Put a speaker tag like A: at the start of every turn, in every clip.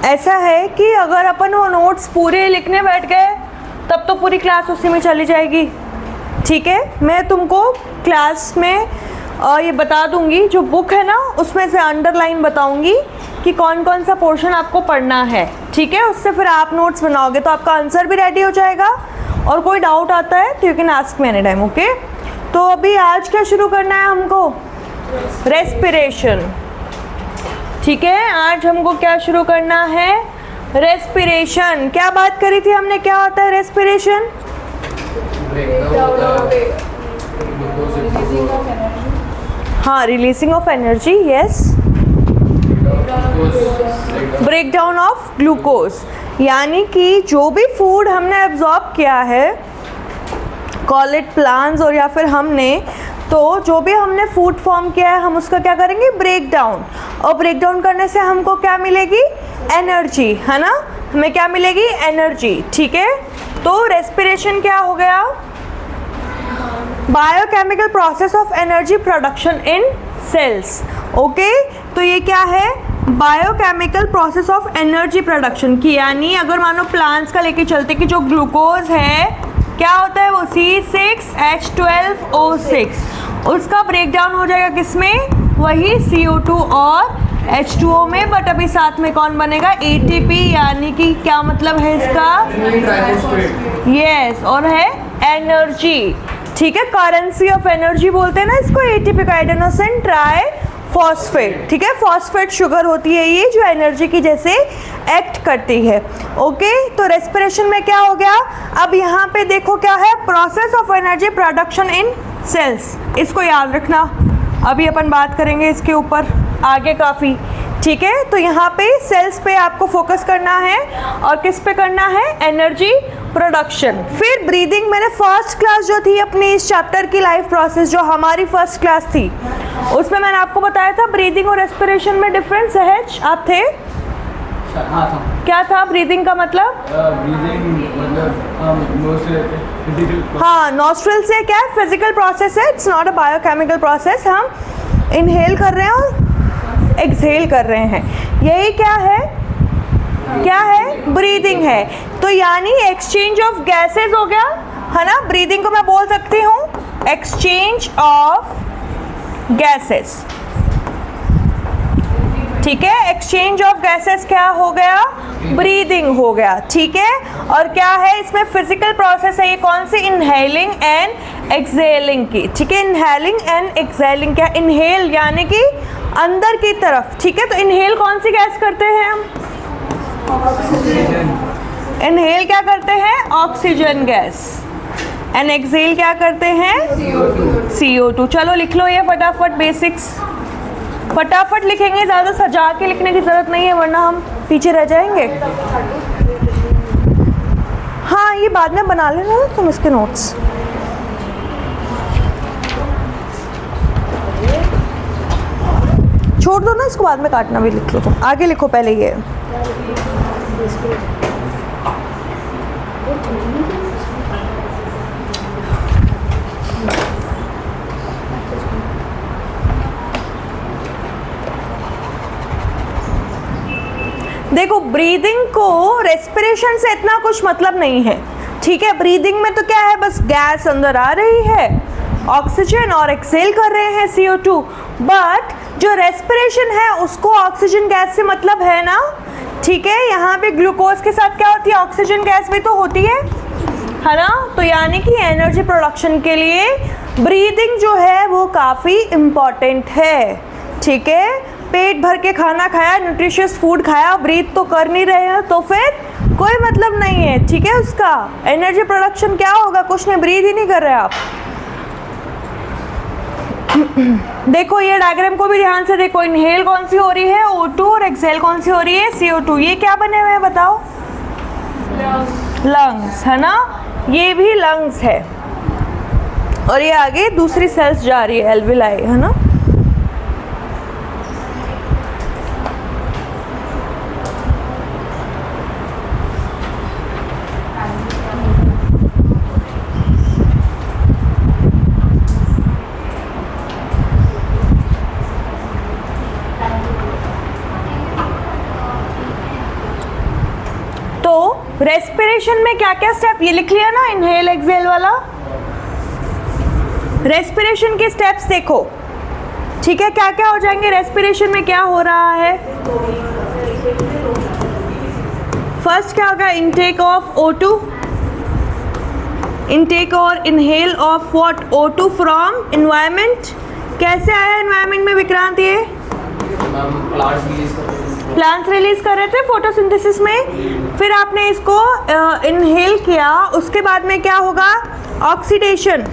A: ऐसा है कि अगर अपन वो नोट्स पूरे लिखने बैठ गए तब तो पूरी क्लास उसी में चली जाएगी। ठीक है, मैं तुमको क्लास में ये बता दूंगी, जो बुक है ना उसमें से अंडरलाइन बताऊंगी कि कौन कौन सा पोर्शन आपको पढ़ना है। ठीक है, उससे फिर आप नोट्स बनाओगे तो आपका आंसर भी रेडी हो जाएगा, और कोई डाउट आता है तो you can ask me any time. Okay, तो अभी आज क्या शुरू करना है हमको? रेस्पिरेशन। ठीक है, आज हमको क्या शुरू करना है? रेस्पिरेशन। क्या बात करी थी हमने, क्या होता है रेस्पिरेशन? हाँ, releasing of energy, yes. Break down of glucose, यानी कि जो भी फूड हमने एब्जॉर्ब किया है, कॉल इट प्लांट्स और या फिर हमने, तो जो भी हमने फूड फॉर्म किया है हम उसका क्या करेंगे? Break down. और ब्रेक डाउन करने से हमको क्या मिलेगी? एनर्जी, है ना? हमें क्या मिलेगी? एनर्जी। ठीक है, तो रेस्पिरेशन क्या हो गया? Biochemical process of energy production in cells. Okay, तो ये क्या है? Biochemical process of energy production की, यानी अगर मानो प्लांट्स का लेके चलते कि जो ग्लूकोज है क्या होता है? वो C6H12O6, उसका ब्रेक डाउन हो जाएगा किसमें? वही CO2 और H2O में, बट अभी साथ में कौन बनेगा? ATP, यानी कि क्या मतलब है इसका? यस, और है एनर्जी। ठीक है, करेंसी ऑफ एनर्जी बोलते हैं ना इसको, ATP का, एडेनोसिन ट्राई फॉस्फेट। ठीक है, फॉस्फेट शुगर होती है ये जो एनर्जी की जैसे एक्ट करती है। ओके, तो रेस्पिरेशन में क्या हो गया? अब यहाँ पे देखो क्या है? Process of energy production in cells, इसको याद रखना। अभी अपन बात करेंगे इसके ऊपर आगे काफ़ी। ठीक है, तो यहाँ पे सेल्स पे आपको फोकस करना है, और किस पे करना है? Energy production. फिर ब्रीदिंग, मैंने फर्स्ट क्लास जो थी अपनी इस चैप्टर की लाइफ प्रोसेस, जो हमारी फर्स्ट क्लास थी, उसमें मैंने आपको बताया था ब्रीदिंग और रेस्पिरेशन में डिफरेंस। सहज आप थे?
B: हाँ था।
A: क्या था ब्रीदिंग का मतलब?
B: ब्रीदिंग मतलब
A: हाँ, नॉस्ट्रिल से क्या है? फिजिकल प्रोसेस है, it's not a biochemical process. हम इनहेल कर रहे हैं और एक्सहेल कर रहे हैं, यही क्या है? क्या है? ब्रीदिंग है। तो यानी एक्सचेंज ऑफ गैसेस हो गया, है ना? ब्रीदिंग को मैं बोल सकती हूँ एक्सचेंज ऑफ गैसेस। ठीक है, एक्सचेंज ऑफ गैसेस क्या हो गया? ब्रीदिंग हो गया। ठीक है, और क्या है इसमें? फिजिकल प्रोसेस है ये, कौन सी? इनहेलिंग एंड एक्सहेलिंग की। ठीक है, इनहेलिंग एंड एक्सहेलिंग। क्या? इनहेल यानी कि अंदर की तरफ। ठीक है, तो इनहेल कौन सी गैस करते हैं हम? इनहेल क्या करते हैं? Oxygen gas. एंड एक्सहेल क्या करते हैं? CO2। चलो लिख लो ये फटाफट, बेसिक्स फटाफट लिखेंगे, ज़्यादा सजा के लिखने की ज़रूरत नहीं है वरना हम पीछे रह जाएंगे। हाँ, ये बाद में बना लेना ना तुम इसके नोट्स। छोड़ दो ना इसको, बाद में काटना भी लिख लो तुम। आगे लिखो पहले ये। देखो, ब्रीदिंग को रेस्पिरेशन से इतना कुछ मतलब नहीं है। ठीक है, ब्रीदिंग में तो क्या है? बस गैस अंदर आ रही है, ऑक्सीजन, और एक्सहेल कर रहे हैं CO2। बट जो रेस्पिरेशन है उसको ऑक्सीजन गैस से मतलब है ना। ठीक है, यहाँ पे ग्लूकोज के साथ क्या होती है? ऑक्सीजन गैस भी तो होती है ना? तो यानी कि एनर्जी प्रोडक्शन के लिए ब्रीदिंग जो है वो काफ़ी इम्पॉर्टेंट है। ठीक है, पेट भर के खाना खाया, न्यूट्रिशियस फूड खाया, ब्रीथ तो कर नहीं रहे हैं तो फिर कोई मतलब नहीं है। ठीक है, उसका एनर्जी प्रोडक्शन क्या होगा? कुछ नहीं, ब्रीथ ही नहीं कर रहे आप। देखो ये डायग्राम को भी ध्यान से देखो, इनहेल कौन सी हो रही है? O2, और एक्सहेल कौन सी हो रही है? CO2। ये क्या बने हुए हैं बताओ? लंग्स, है ना? ये भी लंग्स है, और ये आगे दूसरी सेल्स जा रही है, एल्विलाई, है ना? रेस्पिरेशन में क्या क्या स्टेप, ये लिख लिया ना, इनहेल एक्सहेल वाला। रेस्पिरेशन के स्टेप्स देखो, ठीक है, क्या क्या हो जाएंगे रेस्पिरेशन में, क्या हो रहा है। फर्स्ट क्या होगा, इनटेक ऑफ O2, इनटेक और inhale of what, O2 from environment. कैसे आया एनवायरनमेंट में विक्रांत, ये प्लांट्स रिलीज कर रहे थे फोटोसिंथेसिस में, फिर आपने इसको इनहेल किया, उसके बाद में क्या होगा, ऑक्सीडेशन,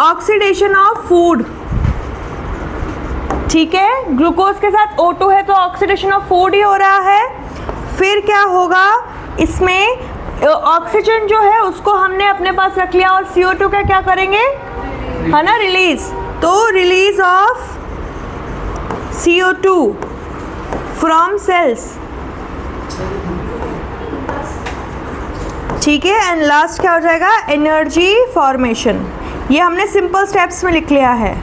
A: ऑक्सीडेशन ऑफ फूड, ठीक है, ग्लूकोज के साथ O2 है तो ऑक्सीडेशन ऑफ फूड ही हो रहा है। फिर क्या होगा, इसमें ऑक्सीजन जो है उसको हमने अपने पास रख लिया और CO2 का क्या करेंगे, है ना, रिलीज, तो release of CO2 from sales, ठीक है, एंड लास्ट क्या हो जाएगा, एनर्जी फॉर्मेशन। ये हमने सिंपल स्टेप्स में लिख लिया है,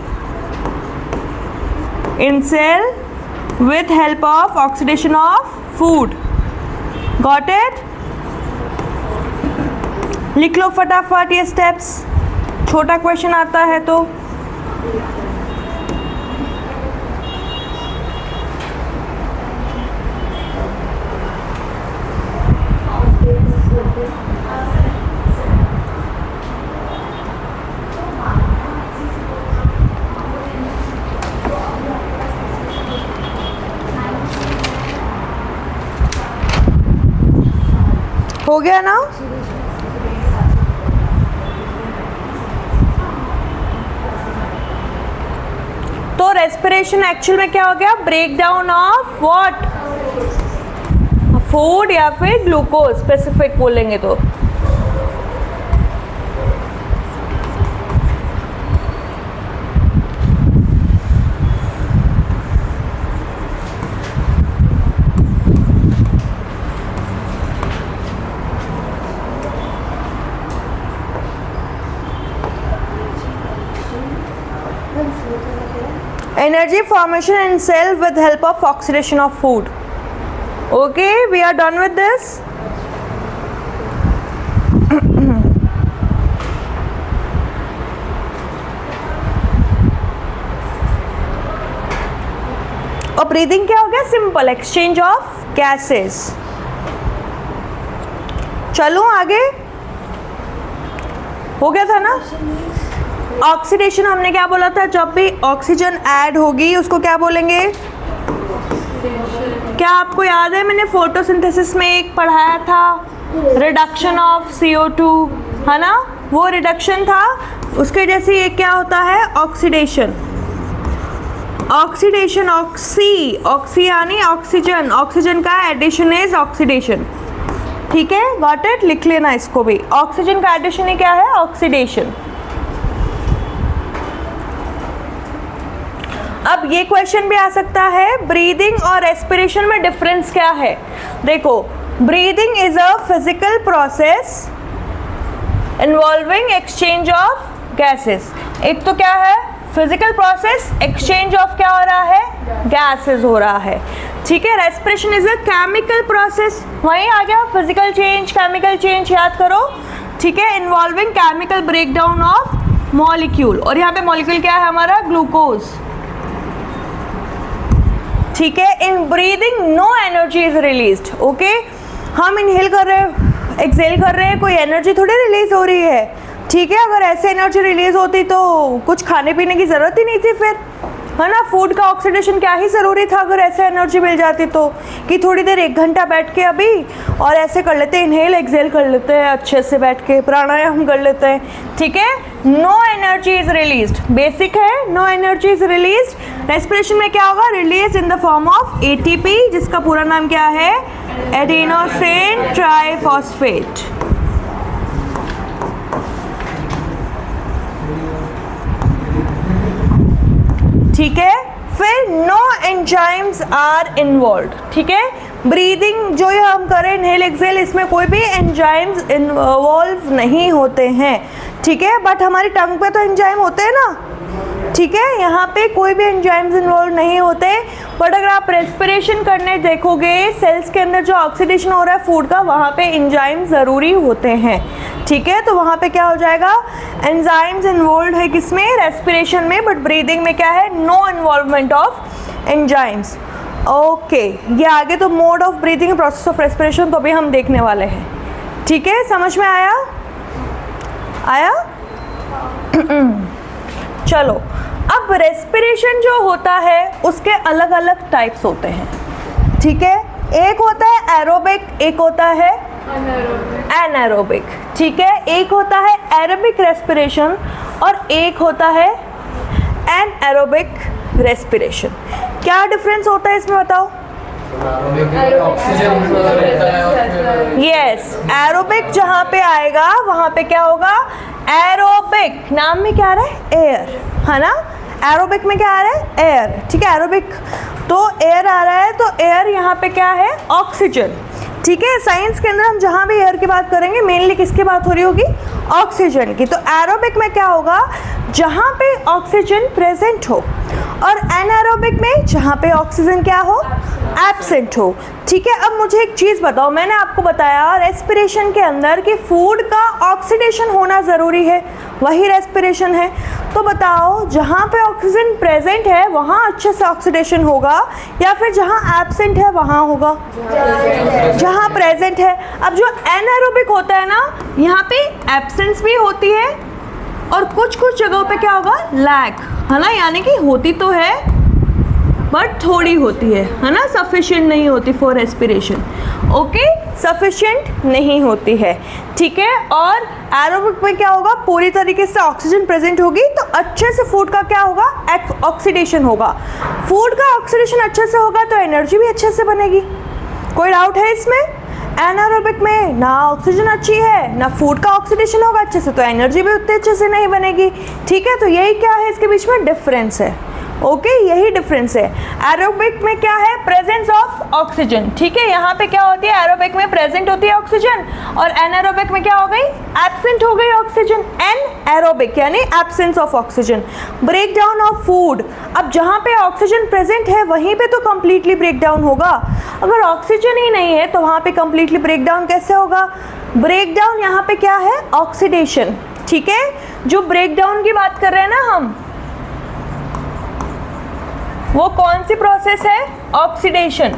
A: इन cell with help of oxidation of food, got it? लिख लो फटाफट ये स्टेप्स, छोटा क्वेश्चन आता है तो। हो गया ना, तो रेस्पिरेशन एक्चुअल में क्या हो गया, break down of what, food या फिर ग्लूकोज, स्पेसिफिक बोलेंगे तो। Energy formation in cell with help of oxidation of food. Okay, we are done with this. और ब्रीदिंग क्या हो गया, सिंपल एक्सचेंज ऑफ गैसेस। चलो आगे, हो गया था ना। ऑक्सीडेशन हमने क्या बोला था, जब भी ऑक्सीजन ऐड होगी उसको क्या बोलेंगे, क्या आपको याद है, मैंने फोटोसिंथेसिस में एक पढ़ाया था, रिडक्शन ऑफ CO2, है ना, वो रिडक्शन था, उसके जैसे ये क्या होता है, ऑक्सीडेशन। ऑक्सीडेशन, ऑक्सी यानी ऑक्सीजन, ऑक्सीजन का एडिशन इज ऑक्सीडेशन, ठीक है, गॉट इट, लिख लेना इसको भी, ऑक्सीजन का एडिशन ही क्या है, ऑक्सीडेशन। अब ये क्वेश्चन भी आ सकता है, ब्रीदिंग और रेस्पिरेशन में डिफरेंस क्या है। देखो, breathing is a physical process involving exchange of gases. एक तो क्या है, फिजिकल प्रोसेस, एक्सचेंज ऑफ क्या हो रहा है, गैसेस हो रहा है, ठीक है। Respiration is a chemical process, वहीं आ गया फिजिकल चेंज, केमिकल चेंज, याद करो, ठीक है, involving chemical breakdown of molecule, और यहाँ पे मॉलिक्यूल क्या है हमारा, ग्लूकोज, ठीक है। In breathing no energy is released, okay, हम इनहेल कर रहे हैं, एक्सहेल कर रहे हैं, कोई एनर्जी थोड़ी रिलीज हो रही है, ठीक है। अगर ऐसे एनर्जी रिलीज होती तो कुछ खाने पीने की ज़रूरत ही नहीं थी फिर, है ना, फूड का ऑक्सीडेशन क्या ही ज़रूरी था अगर ऐसे एनर्जी मिल जाती तो, कि थोड़ी देर 1 घंटा बैठ के अभी और ऐसे कर लेते हैं, इनहेल एक्सहेल कर लेते हैं अच्छे से बैठ के, प्राणायाम कर लेते हैं, ठीक है। No energy is released, basic है, no energy is released. Respiration में क्या होगा, release in the form of ATP, जिसका पूरा नाम क्या है, एडेनोसिन ट्राइफॉस्फेट, ठीक है। फिर नो एंजाइम्स आर इन्वॉल्व, ठीक है। ब्रीदिंग जो ये हम करें, इनहेल एक्सहेल, इसमें कोई भी एंजाइम्स इन्वॉल्व नहीं होते हैं, ठीक है। बट हमारी टंग पे तो एंजाइम होते हैं ना, ठीक है, यहाँ पे कोई भी एंजाइम्स इन्वॉल्व नहीं होते, बट अगर आप रेस्पिरेशन करने देखोगे सेल्स के अंदर जो ऑक्सीडेशन हो रहा है फूड का, वहाँ पे एंजाइम ज़रूरी होते हैं। ठीक है, तो वहाँ पे क्या हो जाएगा, एंजाइम्स इन्वॉल्व है किसमें, रेस्पिरेशन में, बट ब्रीदिंग में क्या है, no involvement of enzymes. Okay, ये आगे तो mode of breathing, process of respiration तो अभी हम देखने वाले हैं। ठीक है, समझ में आया? चलो, अब रेस्पिरेशन जो होता है उसके अलग अलग टाइप्स होते हैं। ठीक है, एक होता है एरोबिक, एक होता है एनारोबिक। ठीक है, एक होता है एरोबिक रेस्पिरेशन और एक होता है एनारोबिक रेस्पिरेशन। क्या डिफरेंस होता है इसमें बताओ? यस, एरोबिक जहाँ पे आएगा वहाँ पे क्या होगा, एरोबिक नाम में क्या आ रहा है, एयर, है ना। एरोबिक में क्या आ रहा है, एयर। ठीक है, एरोबिक तो एयर आ रहा है, तो एयर यहाँ पे क्या है, ऑक्सीजन। ठीक है, साइंस के अंदर हम जहाँ भी एयर की बात करेंगे मेनली किसकी बात हो रही होगी, ऑक्सीजन की। तो एरोबिक में क्या होगा, जहाँ पे ऑक्सीजन प्रेजेंट हो, और एनारोबिक में जहाँ पे ऑक्सीजन क्या हो, एब्सेंट हो। ठीक है, अब मुझे एक चीज़ बताओ, मैंने आपको बताया रेस्पिरेशन के अंदर कि फूड का ऑक्सीडेशन होना ज़रूरी है, वही रेस्पिरेशन है। तो बताओ, जहाँ पे ऑक्सीजन प्रेजेंट है वहाँ अच्छे से ऑक्सीडेशन होगा या फिर जहाँ एब्सेंट है वहाँ होगा? जहाँ प्रेजेंट है। अब जो एनारोबिक होता है ना, यहाँ पे एब्सेंस भी होती है और कुछ कुछ जगहों पे क्या होगा, लैक, है ना, यानी कि होती तो है बट थोड़ी होती है ना, सफिशिएंट नहीं होती फॉर रेस्पिरेशन। ओके, सफिशिएंट नहीं होती है। ठीक है, और एरोबिक में क्या होगा, पूरी तरीके से ऑक्सीजन प्रेजेंट होगी तो अच्छे से फूड का क्या होगा, ऑक्सीडेशन होगा। फूड का ऑक्सीडेशन अच्छे से होगा तो एनर्जी भी अच्छे से बनेगी। कोई डाउट है इसमें? एनारोबिक में ना ऑक्सीजन अच्छी है ना फूड का ऑक्सीडेशन होगा अच्छे से, तो एनर्जी भी उतने अच्छे से नहीं बनेगी। ठीक है, तो यही क्या है, इसके बीच में डिफरेंस है। ओके, यही डिफरेंस है। एरोबिक में क्या है, प्रेजेंस ऑफ ऑक्सीजन। ठीक है, यहाँ पे क्या होती है, एरोबिक में प्रेजेंट होती है ऑक्सीजन और एनारोबिक में क्या हो गई, एब्सेंट हो गई ऑक्सीजन। एनारोबिक यानी absence of oxygen. Break down of food, अब जहाँ पे ऑक्सीजन प्रेजेंट है वहीं पे तो कंप्लीटली ब्रेक डाउन होगा, अगर ऑक्सीजन ही नहीं है तो वहाँ पे कंप्लीटली ब्रेक डाउन कैसे होगा? ब्रेक डाउन यहाँ पे क्या है, ऑक्सीडेशन। ठीक है, जो ब्रेक डाउन की बात कर रहे हैं ना हम, वो कौन सी प्रोसेस है, ऑक्सीडेशन।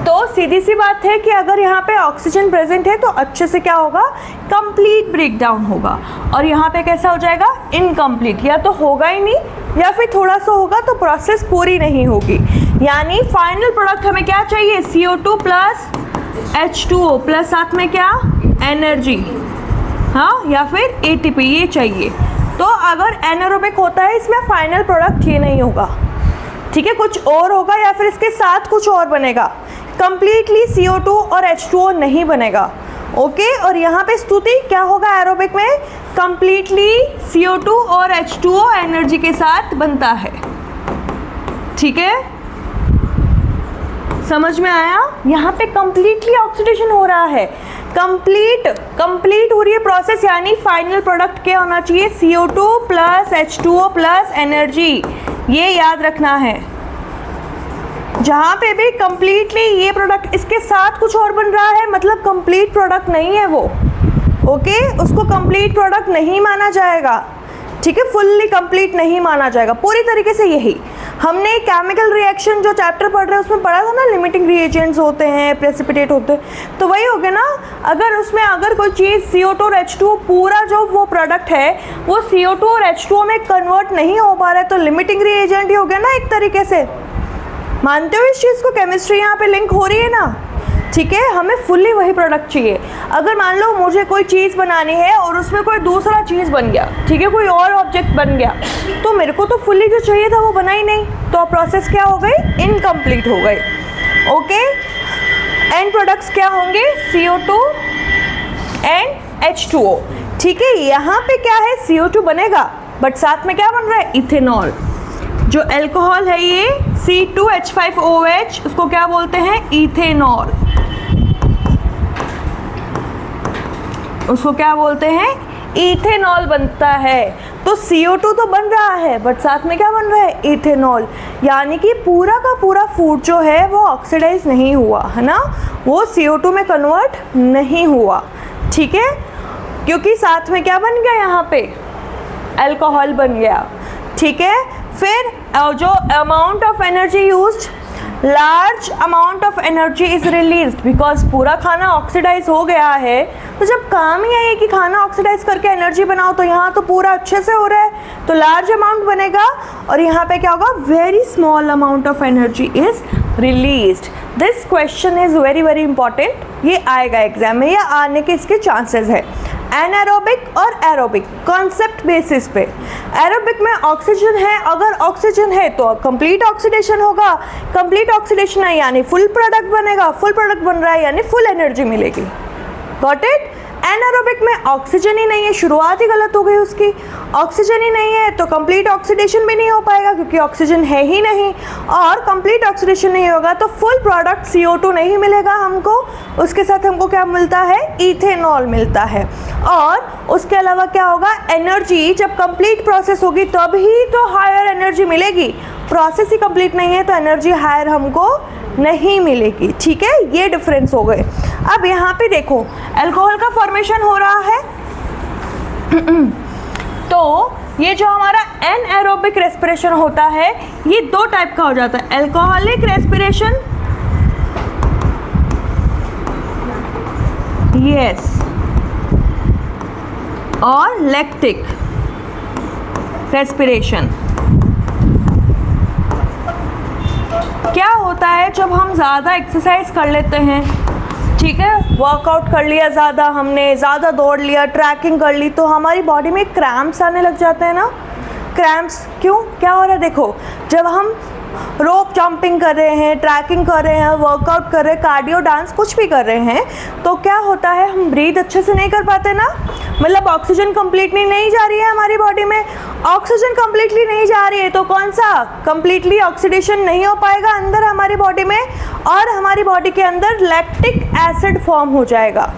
A: तो सीधी सी बात है कि अगर यहाँ पे ऑक्सीजन प्रेजेंट है तो अच्छे से क्या होगा, कंप्लीट ब्रेकडाउन होगा, और यहाँ पे कैसा हो जाएगा, इनकम्प्लीट, या तो होगा ही नहीं या फिर थोड़ा सा होगा तो प्रोसेस पूरी नहीं होगी। यानी फाइनल प्रोडक्ट हमें क्या चाहिए, CO2 प्लस H2O प्लस साथ में क्या, एनर्जी, हाँ, या फिर ATP, ये चाहिए। तो अगर एनारोबिक होता है इसमें फाइनल प्रोडक्ट ये नहीं होगा। ठीक है, कुछ और होगा या फिर इसके साथ कुछ और बनेगा, कंप्लीटली CO2 और H2O नहीं बनेगा। ओके, और यहाँ पे स्तुति क्या होगा, एरोबिक में कंप्लीटली CO2 और H2O एनर्जी के साथ बनता है। ठीक है, समझ में आया? यहाँ पे कंप्लीटली ऑक्सीडेशन हो रहा है, कंप्लीट हो रही है प्रोसेस, यानी फाइनल प्रोडक्ट क्या होना चाहिए, CO2 plus H2O plus energy. ये याद रखना है, जहाँ पे भी कंप्लीटली ये प्रोडक्ट इसके साथ कुछ और बन रहा है मतलब कंप्लीट प्रोडक्ट नहीं है वो। ओके, उसको कंप्लीट प्रोडक्ट नहीं माना जाएगा। ठीक है, फुल्ली कंप्लीट नहीं माना जाएगा पूरी तरीके से। यही हमने केमिकल रिएक्शन जो चैप्टर पढ़ रहे हैं उसमें पढ़ा था ना, लिमिटिंग रिएजेंट्स होते हैं, प्रेसिपिटेट होते हैं, तो वही हो गया ना। अगर उसमें अगर कोई चीज़ CO2 और H2O पूरा जो वो प्रोडक्ट है वो CO2 और H2O में कन्वर्ट नहीं हो पा रहा है तो लिमिटिंग रिएजेंट ही हो गया ना एक तरीके से। मानते हो इस चीज़ को? केमिस्ट्री यहाँ पे लिंक हो रही है ना। ठीक है, हमें फुल्ली वही प्रोडक्ट चाहिए। अगर मान लो मुझे कोई चीज़ बनानी है और उसमें कोई दूसरा चीज़ बन गया, ठीक है, कोई और ऑब्जेक्ट बन गया, तो मेरे को तो फुल्ली जो चाहिए था वो बना ही नहीं, तो प्रोसेस क्या हो गई, इनकम्प्लीट हो गई। ओके, एंड प्रोडक्ट्स क्या होंगे, CO2 एंड H2O। ठीक है, यहाँ पे क्या है, CO2 बनेगा बट साथ में क्या बन रहा है, इथेनॉल। जो अल्कोहल है ये C2H5OH, उसको क्या बोलते हैं, इथेनॉल। उसको क्या बोलते हैं, इथेनॉल बनता है। तो CO2 तो बन रहा है बट साथ में क्या बन रहा है, इथेनॉल। यानी कि पूरा का पूरा फूड जो है वो ऑक्सीडाइज नहीं हुआ है ना, वो CO2 में कन्वर्ट नहीं हुआ, ठीक है, क्योंकि साथ में क्या बन गया यहाँ पे, अल्कोहल बन गया, ठीक है। फिर जो amount of energy used, large amount of energy is released, because पूरा खाना ऑक्सीडाइज हो गया है। तो जब काम ही है कि खाना ऑक्सीडाइज करके एनर्जी बनाओ, तो यहाँ तो पूरा अच्छे से हो रहा है, तो लार्ज अमाउंट बनेगा। और यहाँ पे क्या होगा, very small amount of energy is released. This question is very very important, ये आएगा एग्जाम में या आने के इसके चांसेस है। एनारोबिक और एरोबिक कॉन्सेप्ट बेसिस पे, एरोबिक में ऑक्सीजन है, अगर ऑक्सीजन है तो कंप्लीट ऑक्सीडेशन होगा, कंप्लीट ऑक्सीडेशन है यानी फुल प्रोडक्ट बनेगा, फुल प्रोडक्ट बन रहा है यानी फुल एनर्जी मिलेगी। Got it. एनारोबिक में ऑक्सीजन ही नहीं है, शुरुआत ही गलत हो गई उसकी, ऑक्सीजन ही नहीं है तो कंप्लीट ऑक्सीडेशन भी नहीं हो पाएगा क्योंकि ऑक्सीजन है ही नहीं, और कंप्लीट ऑक्सीडेशन नहीं होगा तो फुल प्रोडक्ट CO2 नहीं मिलेगा हमको, उसके साथ हमको क्या मिलता है, इथेनॉल मिलता है। और उसके अलावा क्या होगा, एनर्जी जब कंप्लीट प्रोसेस होगी तब ही तो हायर एनर्जी मिलेगी, प्रोसेस ही कंप्लीट नहीं है तो एनर्जी हायर हमको नहीं मिलेगी, ठीक है। ये डिफरेंस हो गए। अब यहाँ पे देखो अल्कोहल का फॉर्मेशन हो रहा है तो ये जो हमारा एनएरोबिक रेस्पिरेशन होता है ये दो टाइप का हो जाता है, अल्कोहलिक रेस्पिरेशन, यस, और लैक्टिक रेस्पिरेशन। क्या होता है जब हम ज़्यादा एक्सरसाइज कर लेते हैं, ठीक है, वर्कआउट कर लिया ज़्यादा, हमने ज़्यादा दौड़ लिया, ट्रैकिंग कर ली, तो हमारी बॉडी में क्रैम्प्स आने लग जाते हैं ना। क्रैम्प्स क्यों, क्या हो रहा है, देखो जब हम रोप जंपिंग कर रहे हैं, ट्रैकिंग कर रहे हैं, वर्कआउट कर रहे हैं, कार्डियो डांस कुछ भी कर रहे हैं, तो क्या होता है, हम ब्रीथ अच्छे से नहीं कर पाते ना, मतलब ऑक्सीजन कंप्लीटली नहीं जा रही है हमारी बॉडी में। ऑक्सीजन कंप्लीटली नहीं जा रही है तो कौन सा, कंप्लीटली ऑक्सीडेशन नहीं हो पाएगा अंदर हमारी बॉडी में, और हमारी बॉडी के अंदर लैक्टिक एसिड फॉर्म हो जाएगा।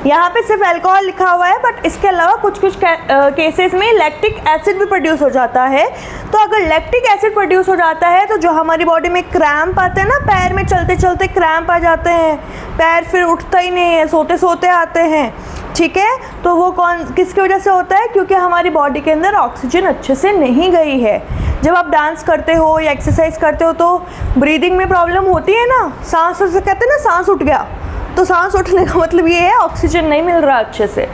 A: यहाँ पे सिर्फ अल्कोहल लिखा हुआ है बट इसके अलावा कुछ कुछ केसेस में लैक्टिक एसिड भी प्रोड्यूस हो जाता है। तो अगर लैक्टिक एसिड प्रोड्यूस हो जाता है तो जो हमारी बॉडी में क्रैम्प आते हैं ना, पैर में चलते चलते क्रैम्प आ जाते हैं, पैर फिर उठता ही नहीं है, सोते सोते आते हैं, ठीक है, तो वो किसकी वजह से होता है, क्योंकि हमारी बॉडी के अंदर ऑक्सीजन अच्छे से नहीं गई है। जब आप डांस करते हो या एक्सरसाइज करते हो तो ब्रीदिंग में प्रॉब्लम होती है ना, सांस से कहते हैं ना सांस उठ गया, तो सांस उठने का मतलब ये है ऑक्सीजन नहीं मिल रहा अच्छे से,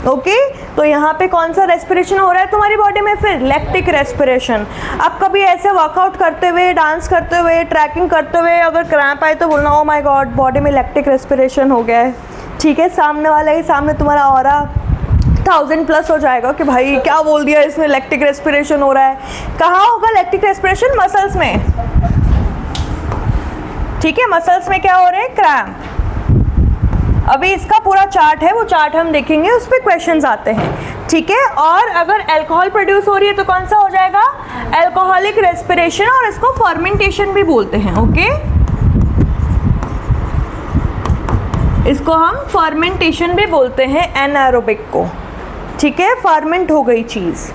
A: ओके। तो यहाँ पे कौन सा रेस्पिरेशन हो रहा है तुम्हारी बॉडी में, फिर लैक्टिक रेस्पिरेशन। अब कभी ऐसे वर्कआउट करते हुए, डांस करते हुए, ट्रैकिंग करते हुए अगर क्रैम्प आए तो बोलना ओ माय गॉड बॉडी में लैक्टिक रेस्पिरेशन हो गया है, ठीक है। सामने वाला ही सामने तुम्हारा ऑरा 1000+ हो जाएगा कि भाई क्या बोल दिया इसने, लैक्टिक रेस्पिरेशन हो रहा है। कहाँ होगा लैक्टिक रेस्पिरेशन, मसल्स में, ठीक है, मसल्स में क्या हो रहे हैं, क्रैम्प। अभी इसका पूरा चार्ट है, वो चार्ट हम देखेंगे, उस पर क्वेश्चंस आते हैं, ठीक है। और अगर अल्कोहल प्रोड्यूस हो रही है तो कौन सा हो जाएगा, अल्कोहलिक रेस्पिरेशन, और इसको फर्मेंटेशन भी बोलते हैं, ओके। इसको हम फर्मेंटेशन भी बोलते हैं एनारोबिक को, ठीक है, फर्मेंट हो गई चीज़।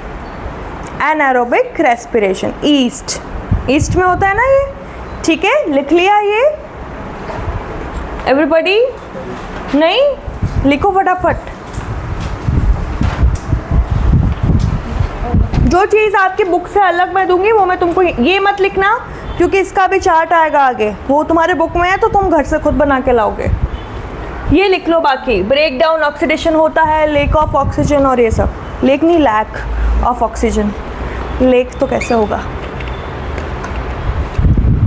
A: एनारोबिक रेस्पिरेशन ईस्ट, ईस्ट में होता है ना ये, ठीक है, लिख लिया ये एवरीबॉडी, नहीं लिखो फटाफट। जो चीज़ आपकी बुक से अलग मैं दूंगी वो मैं तुमको, ये मत लिखना क्योंकि इसका भी चार्ट आएगा आगे, वो तुम्हारे बुक में है तो तुम घर से खुद बना के लाओगे। ये लिख लो, बाकी ब्रेक डाउन ऑक्सीडेशन होता है, लेक ऑफ ऑक्सीजन और ये सब, लेक नहीं लैक ऑफ ऑक्सीजन, लेक तो कैसे होगा,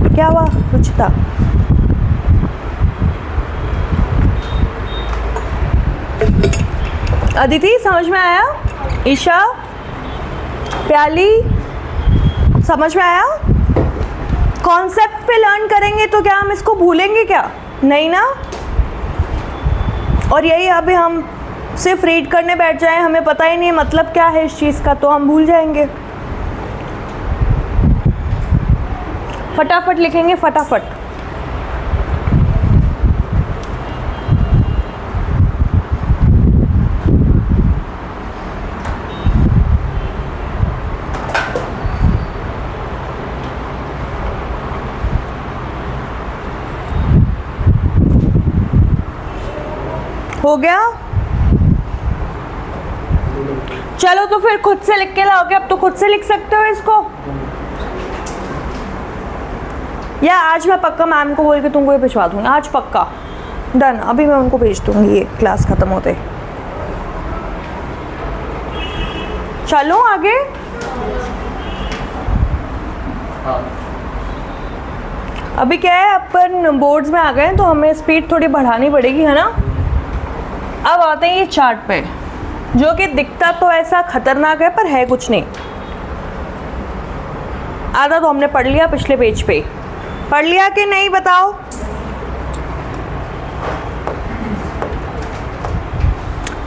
A: क्या हुआ कुछ था। अदिति समझ में आया, ईशा, प्याली समझ में आया, कॉन्सेप्ट पे लर्न करेंगे तो क्या हम इसको भूलेंगे क्या, नहीं ना। और यही अभी हम सिर्फ रीड करने बैठ जाएं, हमें पता ही नहीं मतलब क्या है इस चीज़ का, तो हम भूल जाएंगे। फटाफट लिखेंगे, फटाफट। हो गया? चलो तो फिर खुद से लिख के लाओगे, अब तो खुद से लिख सकते हो इसको, या आज मैं पक्का मैम को बोल के तुमको ये भिजवा दूंगी, आज पक्का डन, अभी मैं उनको भेज दूंगी ये क्लास खत्म होते। चलो आगे। अभी क्या है, अपन बोर्ड्स में आ गए हैं तो हमें स्पीड थोड़ी बढ़ानी पड़ेगी, है ना। अब आते हैं ये चार्ट पे, जो कि दिखता तो ऐसा खतरनाक है पर है कुछ नहीं। आधा तो हमने पढ़ लिया पिछले पेज पे, पढ़ लिया कि नहीं बताओ?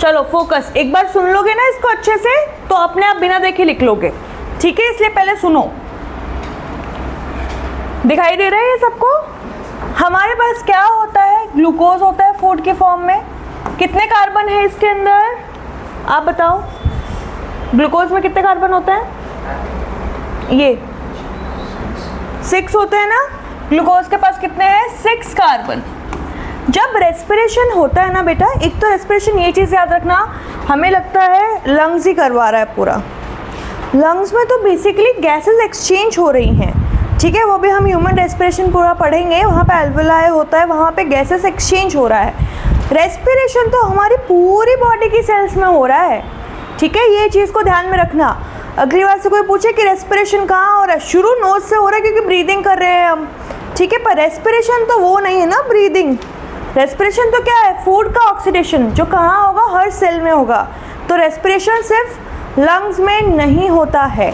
A: चलो फोकस, एक बार सुन लोगे ना इसको अच्छे से तो अपने आप बिना देखे लिख लोगे, ठीक है? इसलिए पहले सुनो। दिखाई दे रहा है ये सबको? हमारे पास क्या होता है? ग्लूकोज होता है फूड के फॉर्म में। कितने कार्बन है इसके अंदर, आप बताओ? ग्लूकोज में कितने कार्बन होते हैं? ये 6 होते हैं ना। ग्लूकोज के पास कितने हैं? 6 कार्बन। जब रेस्पिरेशन होता है ना बेटा, एक तो रेस्पिरेशन, ये चीज़ याद रखना, हमें लगता है लंग्स ही करवा रहा है पूरा। लंग्स में तो बेसिकली गैसेस एक्सचेंज हो रही हैं, ठीक है? वो भी हम ह्यूमन रेस्पिरेशन पूरा पढ़ेंगे, वहाँ पे एल्वेलाई होता है, वहाँ पे गैसेस एक्सचेंज हो रहा है। रेस्पिरेशन तो हमारी पूरी बॉडी की सेल्स में हो रहा है, ठीक है? ये चीज़ को ध्यान में रखना। अगली बार से कोई पूछे कि रेस्पिरेशन कहाँ हो रहा है, शुरू नोज से हो रहा है क्योंकि ब्रीदिंग कर रहे हैं हम, ठीक है? पर रेस्पिरेशन तो वो नहीं है ना, ब्रीदिंग। रेस्पिरेशन तो क्या है? फूड का ऑक्सीडेशन, जो कहाँ होगा? हर सेल में होगा। तो रेस्पिरेशन सिर्फ लंग्स में नहीं होता है।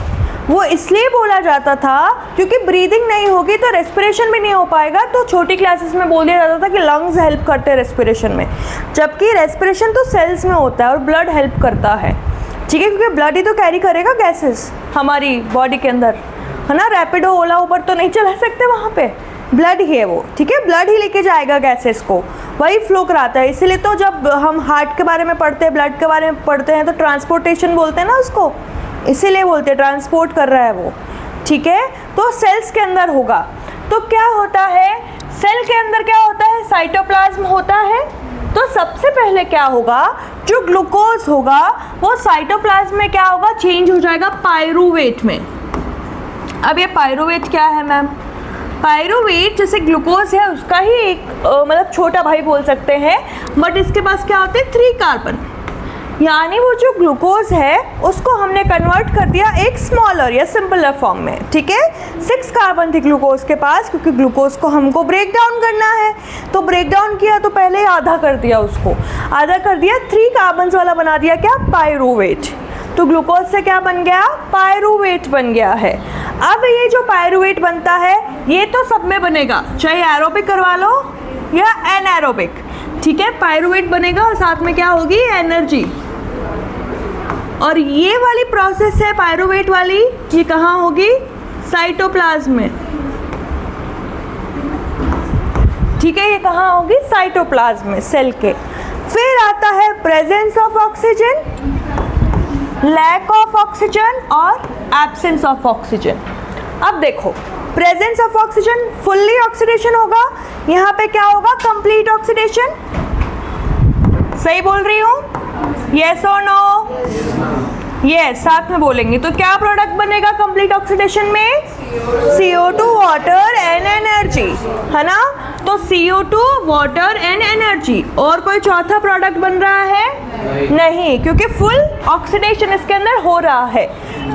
A: वो इसलिए बोला जाता था क्योंकि ब्रीदिंग नहीं होगी तो रेस्पिरेशन भी नहीं हो पाएगा, तो छोटी क्लासेस में बोल दिया जाता था कि लंग्स हेल्प करते हैं रेस्पिरेशन में, जबकि रेस्पिरेशन तो सेल्स में होता है और ब्लड हेल्प करता है, ठीक है? क्योंकि ब्लड ही तो कैरी करेगा गैसेस हमारी बॉडी के अंदर, है ना। रैपिडो, ओला, ऊबर तो नहीं चला सकते, वहाँ पे ब्लड ही है वो, ठीक है? ब्लड ही लेके जाएगा गैसेस को, वही फ्लो कराता है। इसीलिए तो जब हम हार्ट के बारे में पढ़ते हैं, ब्लड के बारे में पढ़ते हैं, तो ट्रांसपोर्टेशन बोलते हैं ना उसको, इसीलिए बोलते हैं ट्रांसपोर्ट कर रहा है वो, ठीक है? तो सेल्स के अंदर होगा। तो क्या होता है सेल के अंदर? क्या होता है? साइटोप्लाज्म होता है। तो सबसे पहले क्या होगा, जो ग्लूकोज होगा वो साइटोप्लाज्म में क्या होगा? चेंज हो जाएगा पायरूवेट में। अब ये पायरूवेट क्या है मैम? पायरूवेट जैसे ग्लूकोज है उसका ही एक मतलब छोटा भाई बोल सकते हैं, बट इसके पास क्या होते हैं? 3 कार्बन। यानी वो जो ग्लूकोज है उसको हमने कन्वर्ट कर दिया एक स्मॉलर या सिंपलर फॉर्म में, ठीक है? 6 कार्बन थी ग्लूकोज के पास, क्योंकि ग्लूकोज को हमको ब्रेक डाउन करना है, तो ब्रेक डाउन किया तो पहले आधा कर दिया, उसको आधा कर दिया, 3 कार्बन वाला बना दिया क्या? पायरूवेट। तो ग्लूकोज से क्या बन गया? पायरूवेट बन गया है। अब ये जो पायरूवेट बनता है ये तो सब में बनेगा, चाहे एरोबिक करवा लो या एनएरोबिक, ठीक है? पायरूवेट बनेगा और साथ में क्या होगी? एनर्जी। और ये वाली प्रोसेस है पायरूवेट वाली, ये कहाँ होगी? साइटोप्लाज्म में, ठीक है? ये कहाँ होगी? साइटोप्लाज्म में, सेल के। फिर आता है presence of oxygen, lack of oxygen और एब्सेंस ऑफ ऑक्सीजन। अब देखो, presence of oxygen fully oxidation होगा, यहाँ पे क्या होगा? Complete oxidation. सही बोल रही हूँ? यस और नो? यस, साथ में बोलेंगे। तो क्या प्रोडक्ट बनेगा कंप्लीट ऑक्सीडेशन में? CO2, वाटर एंड एनर्जी, है ना। तो CO2, वाटर एंड एनर्जी, और कोई चौथा प्रोडक्ट बन रहा है? नहीं, क्योंकि फुल ऑक्सीडेशन इसके अंदर हो रहा है।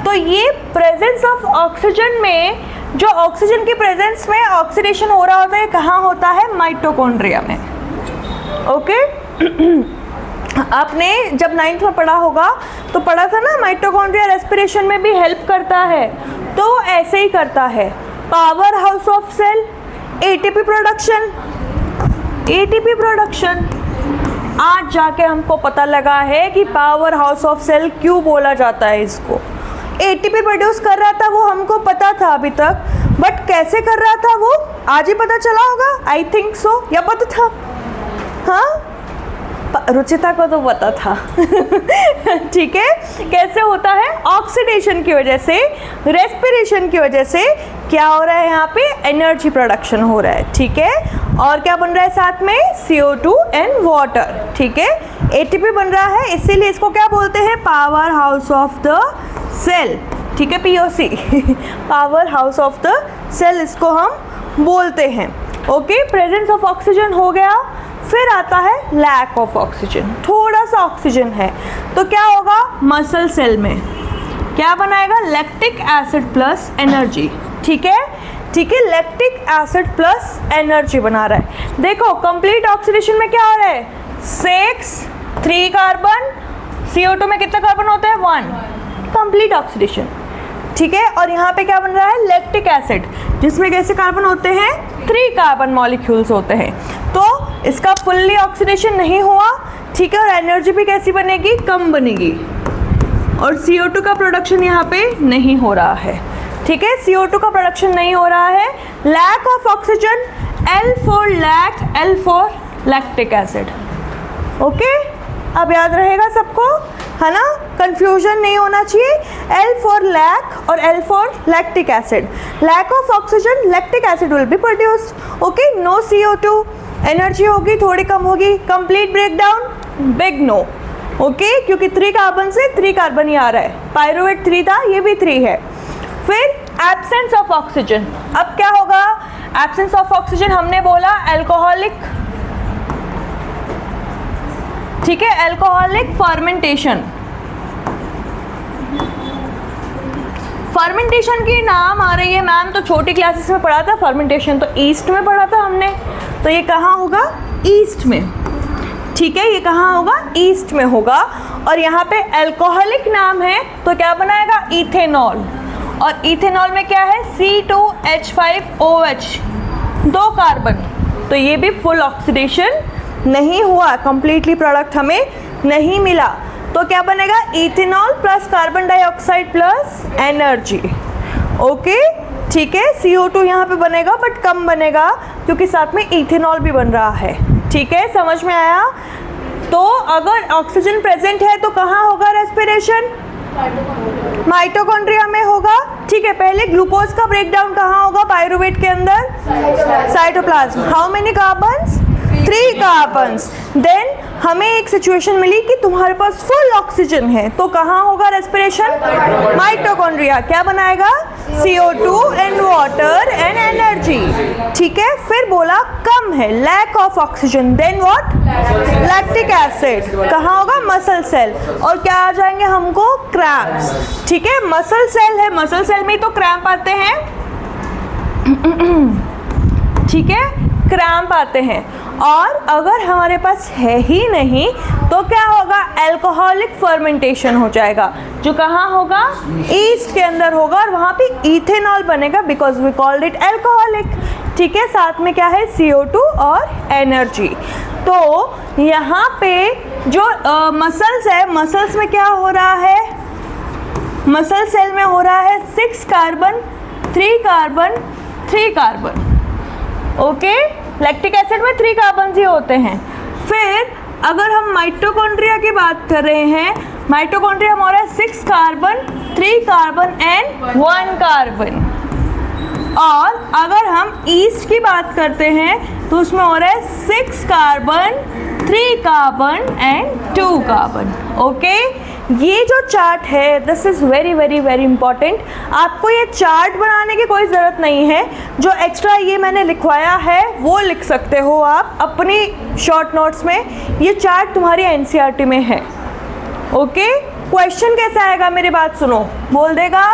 A: तो ये प्रेजेंस ऑफ ऑक्सीजन में, जो ऑक्सीजन की प्रेजेंस में ऑक्सीडेशन हो रहा होता है, कहाँ होता है? माइटोकॉन्ड्रिया में। ओके आपने जब 9th में पढ़ा होगा तो पढ़ा था ना, माइटोकॉन्ड्रिया रेस्पिरेशन में भी हेल्प करता है, तो ऐसे ही करता है। Power house of cell, ATP production, ATP production. आज जाके हमको पता लगा है कि पावर हाउस ऑफ सेल क्यों बोला जाता है इसको। एटीपी प्रोड्यूस कर रहा था वो हमको पता था अभी तक, बट कैसे कर रहा था वो आज ही पता चला होगा, आई थिंक सो, या पता था? हाँ रुचिता को तो पता था। ठीक है, कैसे होता है? ऑक्सीडेशन की वजह से, रेस्पिरेशन की वजह से क्या हो रहा है? यहाँ पे एनर्जी प्रोडक्शन हो रहा है। ठीक है, और क्या बन रहा है साथ में? CO2 and water. ठीक है, ATP बन रहा है, इसीलिए इसको क्या बोलते हैं? Power house of the cell. ठीक है, POC power house of the cell इसको हम बोलते हैं। ओके, प्रेजेंस ऑफ ऑक्सीजन हो गया, फिर आता है लैक ऑफ ऑक्सीजन, थोड़ा सा ऑक्सीजन है तो क्या होगा? मसल सेल में क्या बनाएगा? Lactic acid plus energy. ठीक है, ठीक है, लैक्टिक एसिड प्लस एनर्जी बना रहा है। देखो कंप्लीट ऑक्सीडेशन में क्या हो रहा है? 6 3 कार्बन, CO2 में कितने कार्बन होते हैं? 1, कंप्लीट ऑक्सीडेशन। ठीक है, और यहाँ पे क्या बन रहा है? लैक्टिक एसिड, जिसमें कैसे कार्बन होते हैं? 3 कार्बन मॉलिक्यूल्स होते हैं। तो इसका फुल्ली ऑक्सीडेशन नहीं हुआ। ठीक है, और एनर्जी भी कैसी बनेगी? कम बनेगी, और CO2 का प्रोडक्शन यहाँ पे नहीं हो रहा है। ठीक है, CO2 का प्रोडक्शन नहीं हो रहा है। Lack of oxygen, L for lack, L for lactic acid. Okay, अब याद रहेगा सबको, है ना? कंफ्यूजन नहीं होना चाहिए। L फॉर लैक और L for lactic acid. Lack of oxygen, lactic acid will be produced. Okay, no CO2, energy होगी थोड़ी कम होगी। Complete breakdown, big no. Okay, क्योंकि 3 कार्बन से 3 कार्बन ही आ रहा है। पायरुवेट 3 था, ये भी 3 है। फिर एब्सेंस ऑफ ऑक्सीजन, अब क्या होगा? एब्सेंस ऑफ ऑक्सीजन हमने बोला अल्कोहलिक। ठीक है, अल्कोहलिक फर्मेंटेशन। फर्मेंटेशन की नाम आ रही है मैम, तो छोटी क्लासेस में पढ़ा था फर्मेंटेशन, तो ईस्ट में पढ़ा था हमने, तो ये कहाँ होगा? ईस्ट में। ठीक है, ये कहाँ होगा? ईस्ट में होगा। और यहाँ पे अल्कोहलिक नाम है तो क्या बनाएगा? इथेनॉल। और इथेनॉल में क्या है? C2H5OH, 2 कार्बन, तो ये भी फुल ऑक्सीडेशन नहीं हुआ, कंप्लीटली प्रोडक्ट हमें नहीं मिला। तो क्या बनेगा? Ethanol plus carbon dioxide plus energy. Okay, ठीक है, CO2 यहाँ पे बनेगा बट कम बनेगा क्योंकि साथ में इथेनॉल भी बन रहा है। ठीक है, समझ में आया? तो अगर ऑक्सीजन प्रेजेंट है तो कहाँ होगा रेस्पिरेशन? माइटोकॉन्ड्रिया में होगा। ठीक है, पहले ग्लूकोज का ब्रेकडाउन कहाँ होगा? पायरुवेट के अंदर, cytoplasm. How many carbons? 3 carbons. Then हमें एक सिचुएशन मिली कि तुम्हारे पास फुल ऑक्सीजन है, तो कहाँ होगा रेस्पिरेशन? माइटोकॉन्ड्रिया। क्या बनाएगा? CO2 and water and energy. ठीक है, फिर बोला कम है, lack of oxygen, then what? Lactic acid. कहाँ होगा? Muscle cell. और क्या आ जाएंगे हमको? क्रैम्प्स। ठीक है, मसल सेल है, मसल सेल में तो क्रैम्प आते हैं। ठीक है, क्रैम्प आते हैं। और अगर हमारे पास है ही नहीं तो क्या होगा? अल्कोहलिक फर्मेंटेशन हो जाएगा, जो कहाँ होगा? ईस्ट के अंदर होगा, और वहाँ पे इथेनॉल बनेगा because we called it alcoholic. ठीक है, साथ में क्या है? CO2 और एनर्जी। तो यहाँ पे जो मसल्स है, मसल्स में क्या हो रहा है? मसल सेल में हो रहा है 6 carbon 3 carbon 3 carbon. Okay, lactic acid में 3 कार्बन ही होते हैं। फिर अगर हम माइटोकॉन्ड्रिया की बात कर रहे हैं, माइटोकॉन्ड्रिया में हो रहा है 6 कार्बन 3 कार्बन एंड 1 कार्बन। और अगर हम ईस्ट की बात करते हैं तो उसमें हो रहा है 6 carbon 3 carbon and 2 carbon. Okay, ये जो चार्ट है this is very very very important. आपको ये चार्ट बनाने की कोई ज़रूरत नहीं है, जो एक्स्ट्रा ये मैंने लिखवाया है वो लिख सकते हो आप अपनी शॉर्ट नोट्स में। ये चार्ट तुम्हारी NCERT में है। ओके, क्वेश्चन कैसा आएगा? मेरी बात सुनो, बोल देगा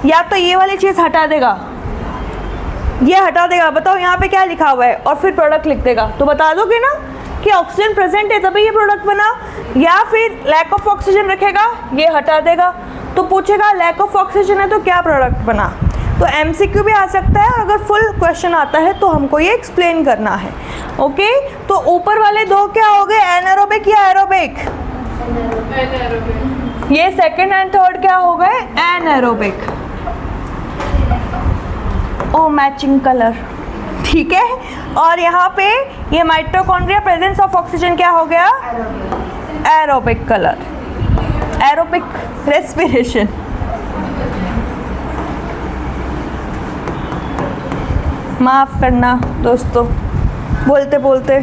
A: या तो ये वाली चीज़ हटा देगा, ये हटा देगा, बताओ यहाँ पे क्या लिखा हुआ है, और फिर प्रोडक्ट लिख देगा। तो बता दोगे ना कि ऑक्सीजन प्रेजेंट है तभी ये प्रोडक्ट बना, या फिर लैक ऑफ ऑक्सीजन रखेगा, ये हटा देगा, तो पूछेगा लैक ऑफ ऑक्सीजन है तो क्या प्रोडक्ट बना। तो MCQ भी आ सकता है, और अगर फुल क्वेश्चन आता है तो हमको ये एक्सप्लेन करना है। ओके, तो ऊपर वाले 2 क्या हो गए? एनारोबिक या एरोबिक? ये सेकंड एंड थर्ड क्या हो गए? एनारोबिक। ओ मैचिंग कलर। ठीक है। और यहाँ पे ये माइटोकॉन्ड्रिया प्रेजेंस ऑफ ऑक्सीजन क्या हो गया? Aerobic colour, aerobic respiration. माफ करना दोस्तों, बोलते बोलते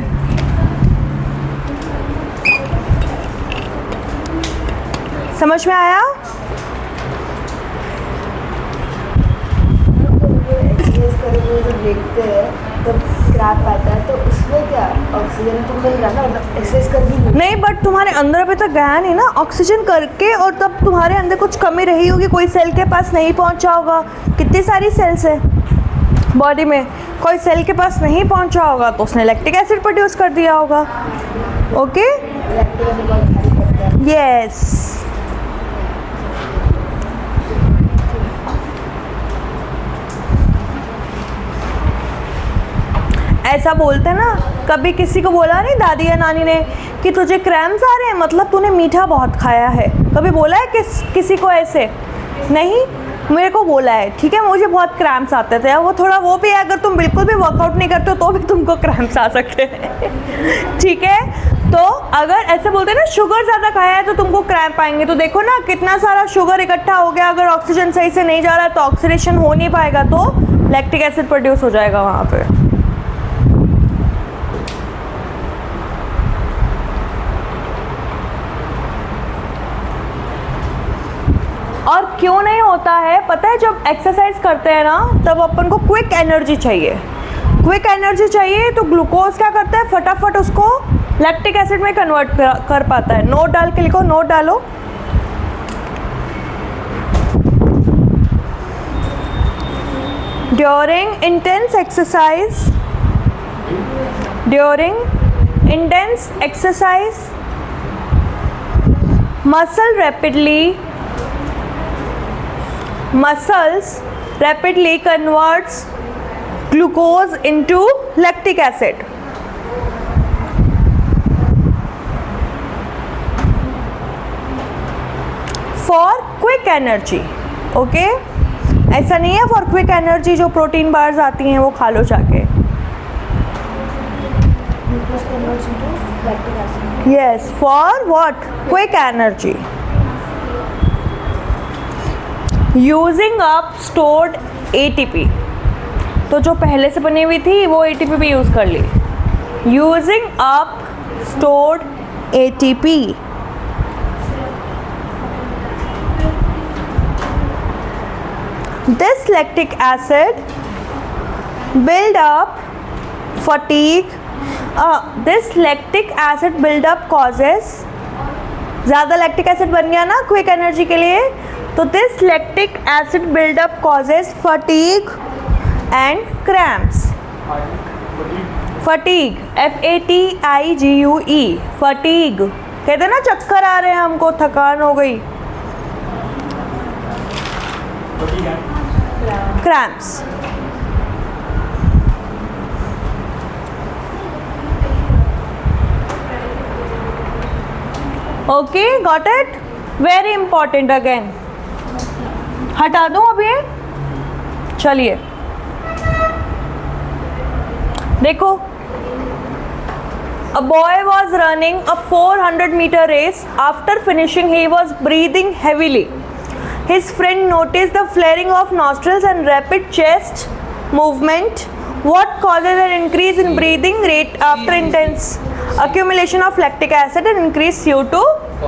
A: समझ में आया?
C: देखते हैं तब क्रैम्प आता है, तो उसमें क्या ऑक्सीजन तो मिल रहा ना, एक्सरसाइज कर भी
A: नहीं, बट तुम्हारे अंदर अभी तक गया नहीं ना ऑक्सीजन करके, और तब तुम्हारे अंदर कुछ कमी रही होगी, कोई सेल के पास नहीं पहुंचा होगा। कितनी सारी सेल्स है बॉडी में, कोई सेल के पास नहीं पहुंचा होगा तो उसने लैक्टिक एसिड प्रोड्यूस कर दिया होगा। Okay, yes. ऐसा बोलते ना, कभी किसी को बोला नहीं दादी या नानी ने कि तुझे क्रैम्स आ रहे हैं, मतलब तूने मीठा बहुत खाया है। कभी बोला है किसी को ऐसे? नहीं, मेरे को बोला है। ठीक है, मुझे बहुत क्रैम्प्स आते थे। वो थोड़ा वो भी है, अगर तुम बिल्कुल भी वर्कआउट नहीं करते हो तो भी तुमको क्रैम्प्स आ सकते हैं। ठीक है, तो अगर ऐसे बोलते हैं ना शुगर ज़्यादा खाया है तो तुमको क्रैम्प आएंगे, तो देखो ना कितना सारा शुगर इकट्ठा हो गया। अगर ऑक्सीजन सही से नहीं जा रहा है तो ऑक्सीडेशन हो नहीं पाएगा, तो लैक्टिक एसिड प्रोड्यूस हो जाएगा वहाँ पे। और क्यों नहीं होता है पता है? जब एक्सरसाइज करते हैं ना तब अपन को क्विक एनर्जी चाहिए। क्विक एनर्जी चाहिए तो ग्लूकोज क्या करता है, फटाफट उसको लैक्टिक एसिड में कन्वर्ट कर पाता है। नोट डाल के लिखो, नोट डालो। During intense exercise muscles rapidly converts glucose into lactic acid. For quick energy, okay? ऐसा नहीं है फॉर क्विक एनर्जी जो प्रोटीन बार्स आती हैं वो खा लो जाके। Yes, for what? Quick energy. Using up stored ATP, तो जो पहले से बनी हुई थी वो ATP भी यूज़ कर ली। Using up stored ATP, this lactic acid build up fatigue. This lactic acid build up causes, ज़्यादा लैक्टिक एसिड बन गया ना क्विक एनर्जी के लिए, तो this lactic acid buildup causes fatigue and cramps. Fatigue, FATIGUE, fatigue कहते ना चक्कर आ रहे हैं हमको, थकान हो गई। Cramps. Okay, got it? Very important again. हटा दूं अब ये? चलिए देखो, a boy was running a 400-meter race. After finishing, he was breathing heavily. His friend noticed the flaring of nostrils and rapid chest movement. What causes an increase in breathing rate after intense accumulation of lactic acid and increased CO2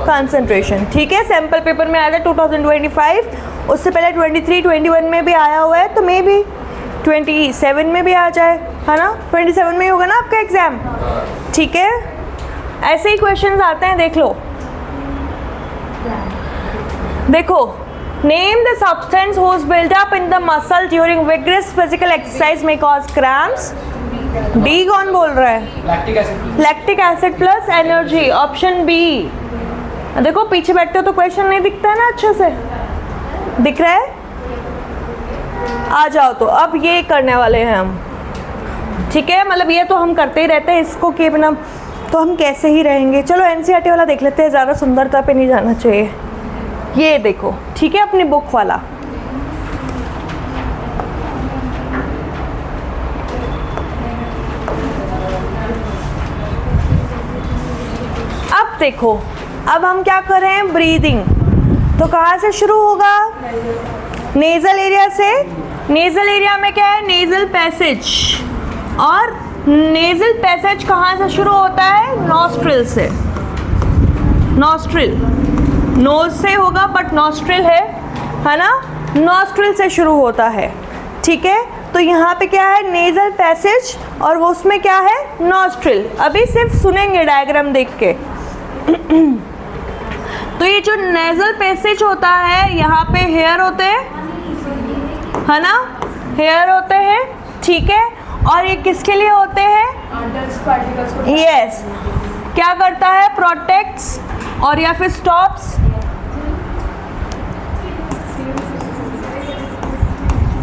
A: concentration? ठीक है, sample paper में आया था 2025, उससे पहले 23, 21 में भी आया हुआ है, तो मे बी 27 में भी आ जाए, है ना? 27 में ही होगा ना आपका एग्जाम। ठीक है, ऐसे ही क्वेश्चंस आते हैं, देख लो। देखो, name the substance whose build up in the muscle during vigorous physical exercise में कॉज क्रैम्प्स। डी कौन बोल रहा है? Lactic acid plus energy, option B. देखो पीछे बैठते हो तो क्वेश्चन नहीं दिखता है ना, अच्छे से दिख रहा है? आ जाओ, तो अब ये करने वाले हैं हम। ठीक है, मतलब ये तो हम करते ही रहते हैं, इसको के बिना तो हम कैसे ही रहेंगे। चलो NCERT वाला देख लेते हैं, ज़्यादा सुंदरता पे नहीं जाना चाहिए। ये देखो, ठीक है, अपनी बुक वाला। देखो, अब हम क्या कर रहे हैं, ब्रीदिंग। तो कहाँ से शुरू होगा, नेजल एरिया से। नेजल एरिया में क्या है, नेजल पैसेज, और नेजल पैसेज कहाँ से शुरू होता है, नॉस्ट्रिल से। नॉस्ट्रिल, नोज से होगा बट नॉस्ट्रिल है ना, नॉस्ट्रिल से शुरू होता है, ठीक है। तो यहाँ पे क्या है, नेजल पैसेज, और वो उसमें क्या है, नॉस्ट्रिल। अभी सिर्फ सुनेंगे डायग्राम देख के। तो ये जो नेजल पैसेज होता है, यहाँ पे हेयर होते हैं, है ना, हेयर होते हैं, ठीक है। और ये किसके लिए होते हैं, यस, क्या करता है, प्रोटेक्ट्स और या फिर स्टॉप्स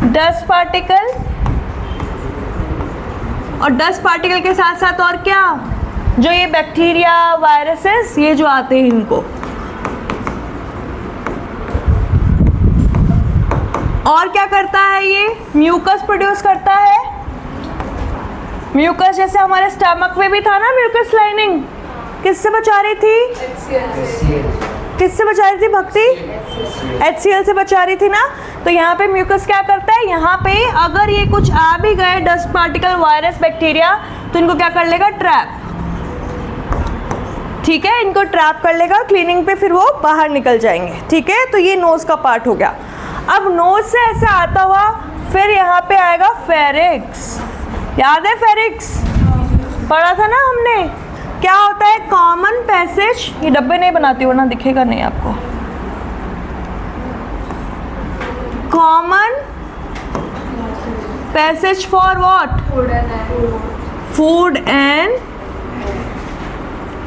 A: डस्ट पार्टिकल, और डस्ट पार्टिकल के साथ साथ और क्या, जो ये बैक्टीरिया वायरसेस ये जो आते हैं इनको। और क्या करता है, ये म्यूकस प्रोड्यूस करता है। म्यूकस जैसे हमारे स्टमक में भी था ना, म्यूकस लाइनिंग किससे बचा रही थी, किससे बचा रही थी भक्ति, HCl से बचा रही थी ना। तो यहाँ पे म्यूकस क्या करता है, यहाँ पे अगर ये कुछ आ भी गए डस्ट पार्टिकल, वायरस, बैक्टीरिया, तो इनको क्या कर लेगा, ट्रैप, ठीक है, इनको ट्रैप कर लेगा, क्लीनिंग पे फिर वो बाहर निकल जाएंगे, ठीक है। तो ये नोज का पार्ट हो गया। अब नोज से ऐसे आता हुआ फिर यहाँ पे आएगा फेरिक्स, याद है फेरिक्स, पढ़ा था ना हमने। क्या होता है, कॉमन पैसेज, ये डब्बे नहीं बनाती वरना दिखेगा नहीं आपको। Common passage for what, food and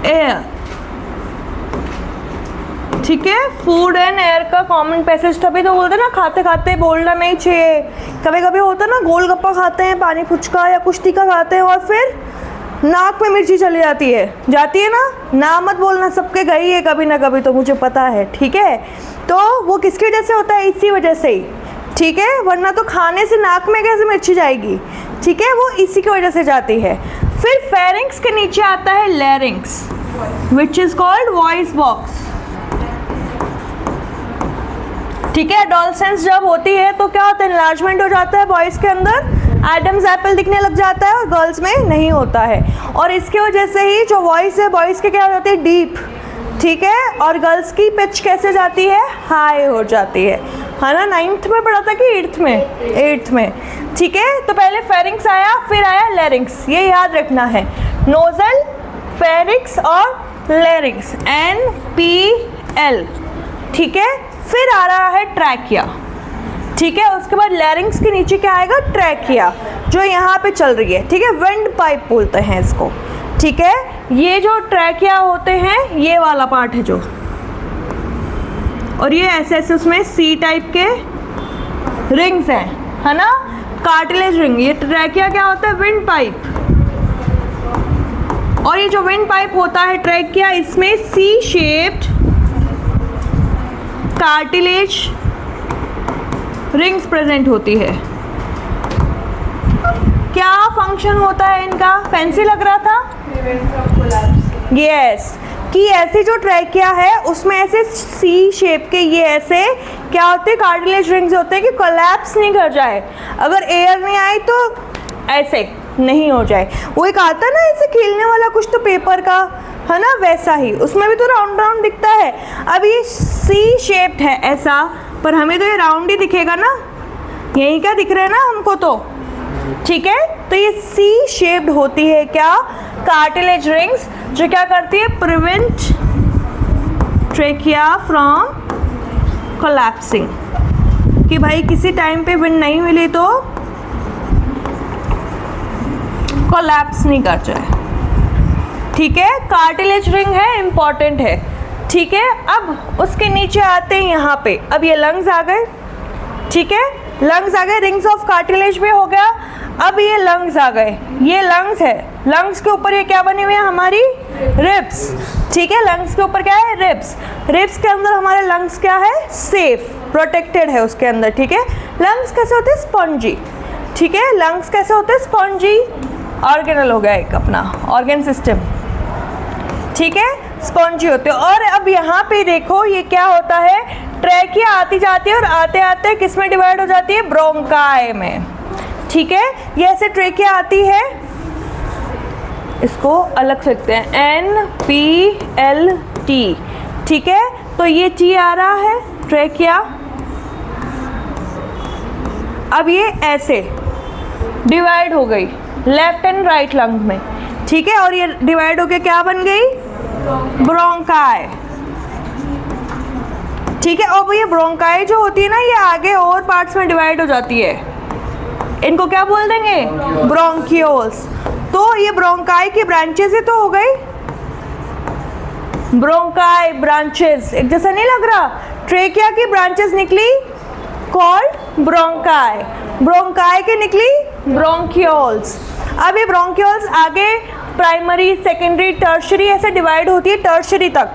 A: air, ठीक है। फूड एंड एयर का कॉमन पैसेज, तभी तो बोलते हैं ना, खाते खाते बोलना नहीं चाहिए। कभी कभी होता है ना, गोलगप्पा खाते हैं, पानी फुचका या कुछ तीखा खाते हैं, और फिर नाक में मिर्ची चली जाती है ना मत बोलना, सबके गई है कभी ना कभी, तो मुझे पता है, ठीक है। तो वो किसकी वजह से होता है, इसी वजह से ही, ठीक है, वरना तो खाने से नाक में कैसे मिर्ची जाएगी, ठीक है, वो इसी की वजह से जाती है। फिर फेरिंक्स के नीचे आता है larynx, which is called voice box, ठीक है। एडोलसेंस जब होती है तो क्या होता है, एनलार्जमेंट हो जाता है वॉइस के अंदर, एडम्स एप्पल दिखने लग जाता है, और गर्ल्स में नहीं होता है। और इसकी वजह से ही जो वॉइस है, वॉइस के क्या हो जाती है, डीप, ठीक है। और गर्ल्स की पिच कैसे जाती है, हाई हो जाती है ना। 9th में पढ़ा था कि 8th में, 8th में, ठीक है। तो पहले फेरिंक्स आया, फिर आया लैरिंक्स, ये याद रखना है, नोजल, फेरिंक्स और लैरिंक्स, NPL, ठीक है। फिर आ रहा है ट्रैकिया, ठीक है। उसके बाद लैरिंक्स के नीचे क्या आएगा, ट्रैकिया, जो यहाँ पे चल रही है, ठीक है, विंड पाइप बोलते हैं इसको, ठीक है। ये जो ट्रैकिया होते हैं, ये वाला पार्ट है जो, और ये ऐसे ऐसे उसमें C टाइप के रिंग्स हैं, है ना, कार्टिलेज रिंग। ये ट्रैकिया क्या होता है, विंड पाइप, और ये जो विंड पाइप होता है ट्रैकिया, इसमें C shaped cartilage rings present होती है। क्या फंक्शन होता है इनका, फैंसी लग रहा था, यस, कि ऐसी जो ट्रैकिया है उसमें ऐसे C शेप के ये ऐसे क्या होते हैं, कार्टिलेज रिंग्स होते हैं कि कोलैप्स नहीं कर जाए, अगर एयर नहीं आई तो ऐसे नहीं हो जाए। वो एक आता है ना ऐसे खेलने वाला कुछ तो पेपर का, है ना, वैसा ही, उसमें भी तो राउंड राउंड दिखता है। अब ये C शेप्ड है ऐसा, पर हमें तो ये राउंड ही दिखेगा ना, यही क्या दिख रहा है ना हमको तो, ठीक है। तो ये C शेप्ड होती है क्या, कार्टिलेज रिंग्स, जो क्या करती है, प्रिवेंट ट्रेकिया फ्रॉम कोलैप्सिंग, कि भाई किसी टाइम पे विंड नहीं मिली तो कोलैप्स नहीं कर जाए, ठीक है। कार्टिलेज रिंग है, इंपॉर्टेंट है, ठीक है। अब उसके नीचे आते हैं यहाँ पे, अब ये लंग्स आ गए, ठीक है, लंग्स आ गए, रिंग्स ऑफ कार्टिलेज भी हो गया। अब ये लंग्स आ गए, ये लंग्स है, लंग्स के ऊपर ये क्या बनी हुई है, हमारी रिब्स, ठीक है। लंग्स के ऊपर क्या है, रिब्स, रिब्स के अंदर हमारे लंग्स क्या है, सेफ, प्रोटेक्टेड है उसके अंदर, ठीक है। लंग्स कैसे होते हैं, स्पॉन्जी, ठीक है, लंग्स कैसे होते हैं, स्पॉन्जी, ऑर्गेनल हो गया एक अपना ऑर्गन सिस्टम, ठीक है। स्पॉन्जी होते हैं। और अब यहाँ पे देखो ये क्या होता है, ट्रैकिया आती जाती है और आते आते किस में डिवाइड हो जाती है, ब्रोंकाई में। ठीक है, ये ऐसे ट्रैकिया आती है, इसको अलग से लिखते हैं NPLT। ठीक है, तो ये T आ रहा है ट्रैकिया। अब ये ऐसे डिवाइड हो गई लेफ्ट एंड राइट लंग में। ठीक है, और ये डिवाइड होके क्या बन गई, ब्रोंकाई। ठीक है, और ये ब्रोंकाई जो होती है ना, ये आगे और पार्ट्स में डिवाइड हो जाती है, इनको क्या बोल देंगे, ब्रोंकियोल्स। तो ये ब्रोंकाई की ब्रांचेस ही तो हो गई, ब्रोंकाई ब्रांचेस, एक जैसा नहीं लग रहा। ट्रेकिया की ब्रांचेस निकली कॉल्ड ब्रोंकाई, ब्रोंकाई की निकली ब्रोंकियोल्स। अब ये ब्रोंकियोल्स आगे प्राइमरी, सेकेंडरी, टर्शरी ऐसे डिवाइड होती है टर्शरी तक।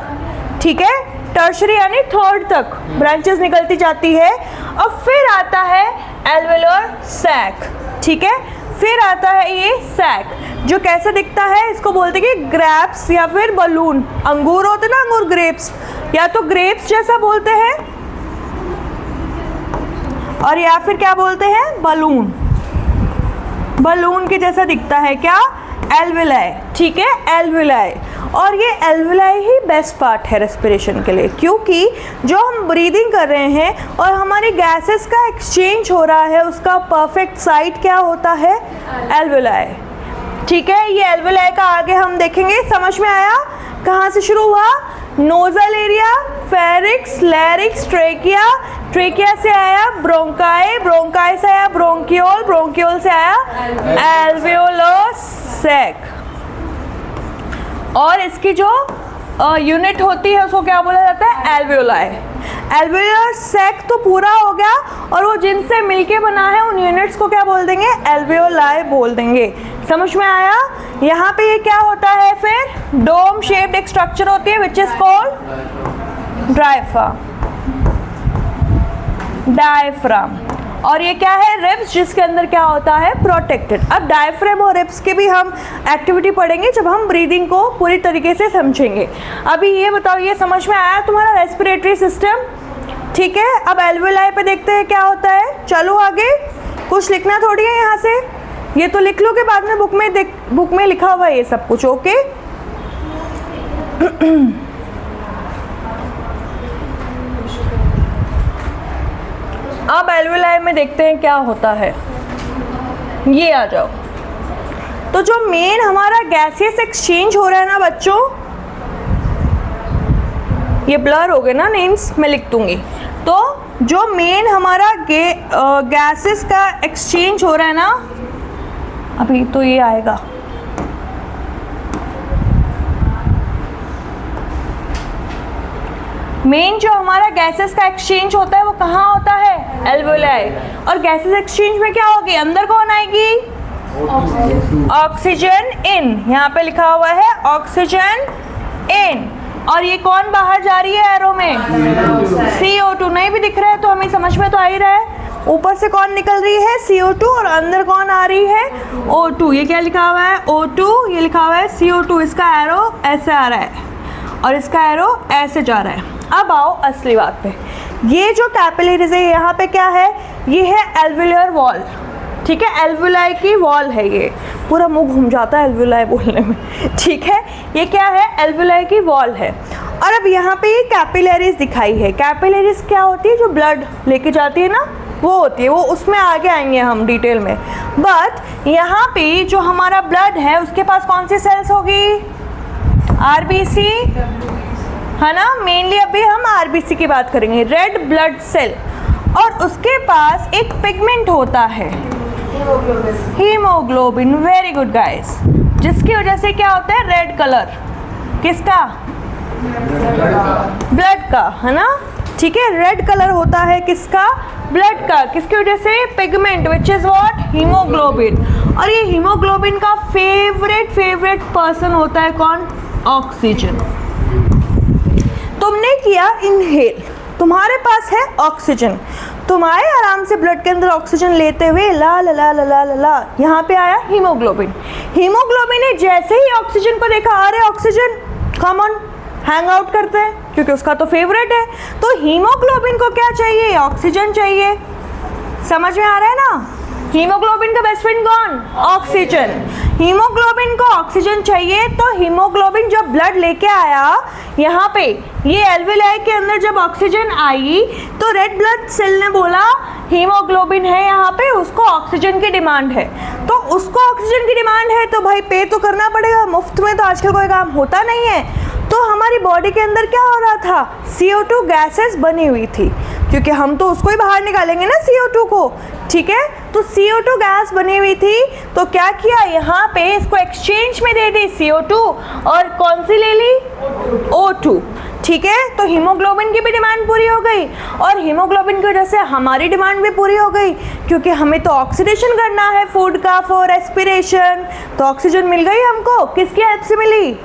A: ठीक है, टर्शरी यानी थर्ड तक ब्रांचेस निकलती जाती है। और फिर आता है एल्वेलर सैक। ठीक है, फिर आता है ये सैक, जो कैसे दिखता है, इसको बोलते हैं कि ग्रेप्स या फिर बलून। अंगूर होते ना, अंगूर ग्रेप्स, या तो ग्रेप्स जैसा बोलते हैं और या फिर क्या बोलते हैं, बलून। बलून के जैसा दिखता है क्या, एल्वेलाई। ठीक है, एल्वेलाई। और ये एल्वेलाई ही बेस्ट पार्ट है रेस्पिरेशन के लिए, क्योंकि जो हम ब्रीदिंग कर रहे हैं और हमारी गैसेस का एक्सचेंज हो रहा है, उसका परफेक्ट साइट क्या होता है, एल्वेलाई। ठीक है, ये एल्वेलाई का आगे हम देखेंगे। समझ में आया कहाँ से शुरू हुआ, नोजल एरिया, फेरिक्स, लैरिक्स, ट्रेकिया, ट्रेकिया से आया ब्रोंकाई, ब्रोंकाई से आया ब्रोंकियोल, ब्रोंकियोल से आया एल्वेओलर सैक। और इसकी जो यूनिट होती है उसको क्या बोला जाता है, एल्वेओलाई। एल्वेओलर सैक तो पूरा हो गया, और वो जिनसे मिलके बना है उन यूनिट्स को क्या बोल देंगे, एल्वेओलाई बोल देंगे। समझ में आया। यहाँ पे ये क्या होता है, फिर डोम शेप्ड एक स्ट्रक्चर होती है विच इज कॉल्ड डायफ्राम। और ये क्या है, रिब्स, जिसके अंदर क्या होता है, प्रोटेक्टेड। अब डायफ्राम और रिब्स की भी हम एक्टिविटी पढ़ेंगे जब हम ब्रीदिंग को पूरी तरीके से समझेंगे। अभी ये बताओ, ये समझ में आया तुम्हारा रेस्पिरेटरी सिस्टम। ठीक है, अब एल्वेओलाई पे देखते हैं क्या होता है। चलो आगे, कुछ लिखना थोड़ी है यहाँ से, ये तो लिख लो के बाद में बुक में लिखा हुआ है ये सब कुछ। ओके अब एल्वेओलाई में देखते हैं क्या होता है। ये आ जाओ। तो जो मेन हमारा गैसियस एक्सचेंज हो रहा है ना बच्चों, ये ब्लर हो गए ना नेम्स, मैं लिख दूंगी। तो जो मेन हमारा गैसेस का एक्सचेंज हो रहा है ना, अभी तो ये आएगा, मेन जो हमारा गैसेस का एक्सचेंज होता है वो कहाँ होता है, एल्वेओलाई। और गैसेस एक्सचेंज में क्या होगी, अंदर कौन आएगी, ऑक्सीजन इन, यहाँ पे लिखा हुआ है ऑक्सीजन इन। और ये कौन बाहर जा रही है एरो में, CO2। नहीं भी दिख रहा है तो हमें समझ में तो आ ही रहा है, ऊपर से कौन निकल रही है, CO2, और अंदर कौन आ रही है, O2। ये क्या लिखा हुआ है, O2, ये लिखा हुआ है CO2। इसका एरो ऐसे आ रहा है और इसका एरो ऐसे जा रहा है। अब आओ असली बात पे, ये जो कैपिलरीज है यहाँ पे क्या है, ये है एल्वेओलर वॉल। ठीक है, एल्वेओलाई की वॉल है, ये पूरा मुंह घूम जाता है एल्वेओलाई बोलने में। ठीक है, ये क्या है, एल्वेओलाई की वॉल है। और अब यहाँ पे ये कैपिलरीज दिखाई है। कैपिलरीज क्या होती है, जो ब्लड लेके जाती है ना, वो होती है, वो उसमें आगे आएंगे हम डिटेल में। बट यहाँ पे जो हमारा ब्लड है उसके पास कौन सी सेल्स होगी, RBC है ना। मेनली अभी हम RBC की बात करेंगे, रेड ब्लड सेल। और उसके पास एक पिगमेंट होता है, हीमोग्लोबिन। वेरी गुड गाइस, जिसकी वजह से क्या होता है, रेड कलर, किसका, ब्लड का, है ना। ठीक है, रेड कलर होता है किसका, ब्लड का। किसकी वजह से, pigment, which is what, haemoglobin. और ये हीमोग्लोबिन का फेवरेट पर्सन होता है कौन, ऑक्सीजन। तुमने किया इनहेल, तुम्हारे पास है ऑक्सीजन, तुम आए आराम से ब्लड के अंदर ऑक्सीजन लेते हुए, ला ला ला ला ला ला ला, यहाँ पे आया हीमोग्लोबिन। हीमोग्लोबिन ने जैसे ही ऑक्सीजन को देखा, अरे oxygen come on, hang out करते हैं, क्योंकि उसका तो फेवरेट है। तो हीमोग्लोबिन को क्या चाहिए? ऑक्सीजन चाहिए। समझ में आ रहा है ना? हीमोग्लोबिन का बेस्ट फ्रेंड कौन? ऑक्सीजन। हीमोग्लोबिन को ऑक्सीजन चाहिए, तो हीमोग्लोबिन जब ब्लड लेके आया यहाँ पे, ये एल्विलाई के अंदर जब ऑक्सीजन आई तो रेड ब्लड सेल ने बोला हीमोग्लोबिन है यहाँ पे, उसको ऑक्सीजन की डिमांड है। तो उसको ऑक्सीजन की डिमांड है तो भाई पे तो करना पड़ेगा, मुफ्त में तो आजकल कोई काम होता नहीं है। तो हमारी बॉडी के अंदर क्या हो रहा था? CO2 गैसेस बनी हुई थी, क्योंकि हम तो उसको ही बाहर निकालेंगे ना CO2 को, ठीक है। तो CO2 गैस बनी हुई थी, तो क्या किया यहाँ पे इसको एक्सचेंज में दे दी CO2, और कौन सी ले ली? O2, ठीक है। तो हीमोग्लोबिन की भी डिमांड पूरी हो गई, और हीमोग्लोबिन की वजह से हमारी डिमांड भी पूरी हो गई, क्योंकि हमें तो ऑक्सीडेशन करना है फूड का फॉर रेस्पिरेशन। तो ऑक्सीजन मिल गई हमको, किसकी हेल्प से मिली?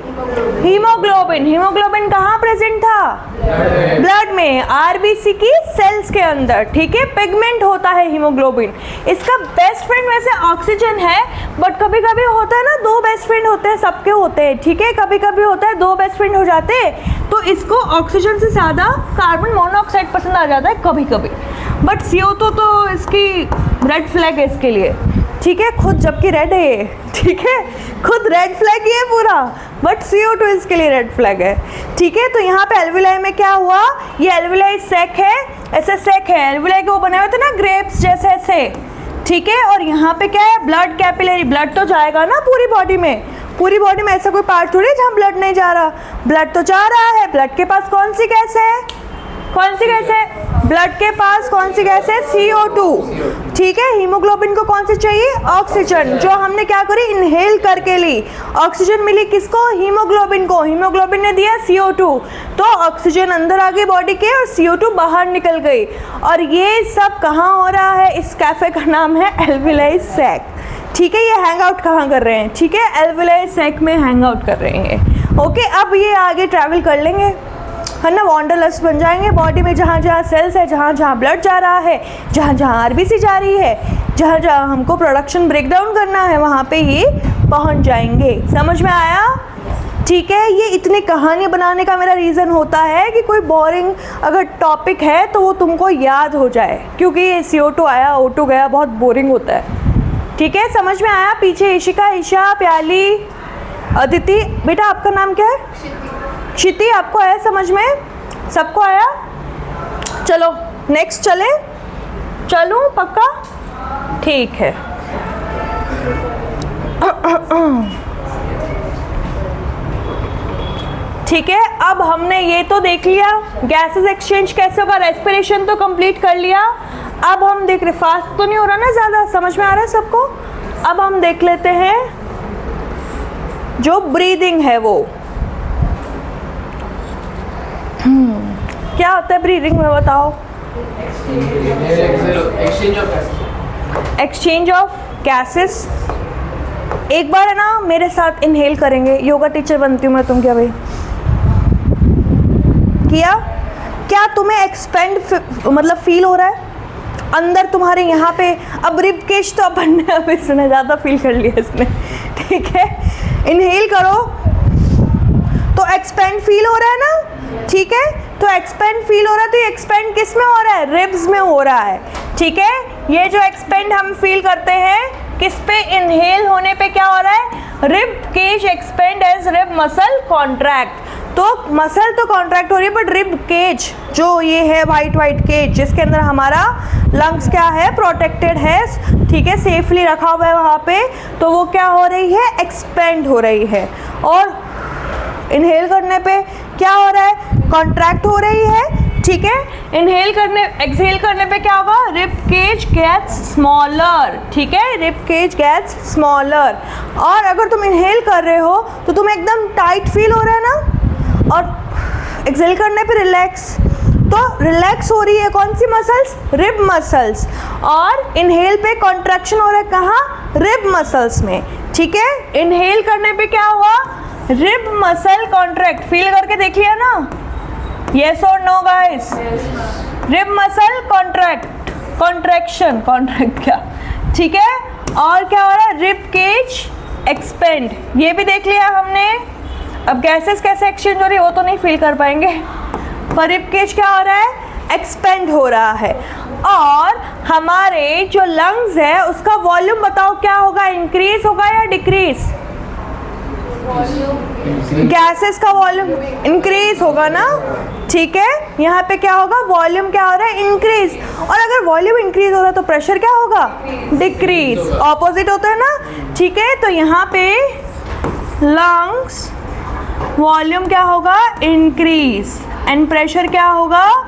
A: हीमोग्लोबिन। हीमोग्लोबिन कहाँ प्रेजेंट था? ब्लड में, आरबीसी की सेल्स के अंदर, ठीक है। पिगमेंट होता है हीमोग्लोबिन। इसका बेस्ट फ्रेंड वैसे ऑक्सीजन है, बट कभी कभी होता है ना, दो बेस्ट फ्रेंड होते हैं, सबके होते हैं, ठीक है। कभी कभी होता है दो बेस्ट फ्रेंड हो जाते हैं, तो इसको ऑक्सीजन से ज़्यादा कार्बन मोनोऑक्साइड पसंद आ जाता है कभी कभी। बट CO2 तो इसकी रेड फ्लैग है इसके लिए, ठीक है। खुद जबकि रेड है ये, ठीक है, खुद रेड फ्लैग ही है पूरा, बट CO2 इसके लिए रेड फ्लैग है, ठीक है। तो यहाँ पे एल्विलाई में क्या हुआ? ये एल्विलाई सेक है, ऐसे सेक है, एल्विलाई के वो बने हुए थे ना ग्रेप्स जैसे ऐसे, ठीक है। और यहाँ पे क्या है? ब्लड कैपिलरी, ब्लड तो जाएगा ना पूरी बॉडी में। पूरी बॉडी में ऐसा कोई पार्ट थोड़ी है जहाँ ब्लड नहीं जा रहा, ब्लड तो जा रहा है। ब्लड के पास कौन सी गैस है? कौन सी गैस है? ब्लड के पास कौन सी गैस है? CO2, ठीक है। हीमोग्लोबिन को कौन सी चाहिए? ऑक्सीजन, जो हमने क्या करी? इनहेल करके ली। ऑक्सीजन मिली किसको? हीमोग्लोबिन को। हीमोग्लोबिन ने दिया CO2, तो ऑक्सीजन अंदर आ गई बॉडी के और CO2 बाहर निकल गई। और ये सब कहाँ हो रहा है? इस कैफे का नाम है एल्विलाई सैक, ठीक है। ये हैंग आउट कहाँ कर रहे हैं? ठीक है, एल्विलाई सैक में हैंग आउट कर रहे हैं। ओके, अब ये आगे ट्रैवल कर लेंगे, है ना, वांडरलस्ट बन जाएंगे बॉडी में, जहाँ जहाँ सेल्स है, जहाँ जहाँ ब्लड जा रहा है, जहाँ जहाँ आरबीसी जा रही है, जहाँ जहाँ हमको प्रोडक्शन ब्रेक डाउन करना है, वहाँ पे ये पहुँच जाएंगे। समझ में आया? ठीक है। ये इतनी कहानी बनाने का मेरा रीज़न होता है कि कोई बोरिंग अगर टॉपिक है तो वो तुमको याद हो जाए, क्योंकि ये CO2 आया, O2 गया, बहुत बोरिंग होता है, ठीक है। समझ में आया? पीछे इशिका, ईशा, प्याली, अदिति, बेटा आपका नाम क्या है? क्षिति। आपको आया समझ में? सबको आया? चलो नेक्स्ट चले, चलूं पक्का? ठीक है। ठीक है, अब हमने ये तो देख लिया गैसेस एक्सचेंज कैसे होगा, रेस्पिरेशन तो कंप्लीट कर लिया। अब हम देख रहे, फास्ट तो नहीं हो रहा ना ज़्यादा, समझ में आ रहा है सबको? अब हम देख लेते हैं जो ब्रीदिंग है वो क्या होता है ब्रीदिंग में, बताओ। Exchange of gases. एक बार है ना मेरे साथ इनहेल करेंगे, योगा टीचर बनती हूँ मैं, तुम क्या भाई किया? क्या तुम्हें एक्सपेंड मतलब फील हो रहा है अंदर तुम्हारे यहाँ पे? अब रिब केज तो अपन ने अब इसने ज़्यादा फील कर लिया इसने, ठीक है। इनहेल करो तो एक्सपेंड फील हो रहा है ना, ठीक है। तो एक्सपेंड फील हो रहा है, तो ये एक्सपेंड किस में हो रहा है? रिब्स में हो रहा है, ठीक है। ये जो एक्सपेंड हम फील करते हैं किस पे? इनहेल होने पे क्या हो रहा है? Rib cage expand as rib muscle contract. तो मसल तो कॉन्ट्रैक्ट हो रही है, बट रिब केज जो ये है वाइट केज जिसके अंदर हमारा लंग्स क्या है? प्रोटेक्टेड है, ठीक है, सेफली रखा हुआ है वहाँ पे, तो वो क्या हो रही है? एक्सपेंड हो रही है। और इनहेल करने पे क्या हो रहा है? कॉन्ट्रैक्ट हो रही है, ठीक है। इनहेल करने, एक्सहेल करने पे क्या होगा? रिब केज गेट्स स्मॉलर, ठीक है, रिब केज गेट्स स्मॉलर। और अगर तुम इनहेल कर रहे हो तो तुम्हें एकदम टाइट फील हो रहा है ना, और एक्सहेल करने पे रिलैक्स, तो रिलैक्स हो रही है कौन सी मसल्स? Rib muscles. और इनहेल पे कॉन्ट्रैक्शन हो रहा है कहाँ? रिब मसल्स में, ठीक है। इनहेल करने पे क्या हुआ? रिब मसल कॉन्ट्रैक्ट, फील करके देख लिया ना, यस और no guys? Rib muscle contract, contraction, contract क्या, ठीक है। और क्या हो रहा है? रिब केज एक्सपेंड, ये भी देख लिया हमने। अब गैसेस कैसे एक्सचेंज हो रही है वो तो नहीं फील कर पाएंगे, पर रिब केज क्या हो रहा है, एक्सपेंड हो रहा है। और हमारे जो लंग्स है उसका वॉल्यूम बताओ क्या होगा, इंक्रीज होगा या डिक्रीज? गैसेस का वॉल्यूम इंक्रीज होगा ना, ठीक है। यहाँ पे क्या होगा, वॉल्यूम क्या हो रहा है, इंक्रीज। और अगर वॉल्यूम इंक्रीज हो रहा है तो प्रेशर क्या होगा, डिक्रीज। ऑपोजिट होता है ना, ठीक है। तो यहाँ पे लंग्स वॉल्यूम क्या होगा, इंक्रीज, एंड प्रेशर क्या होगा,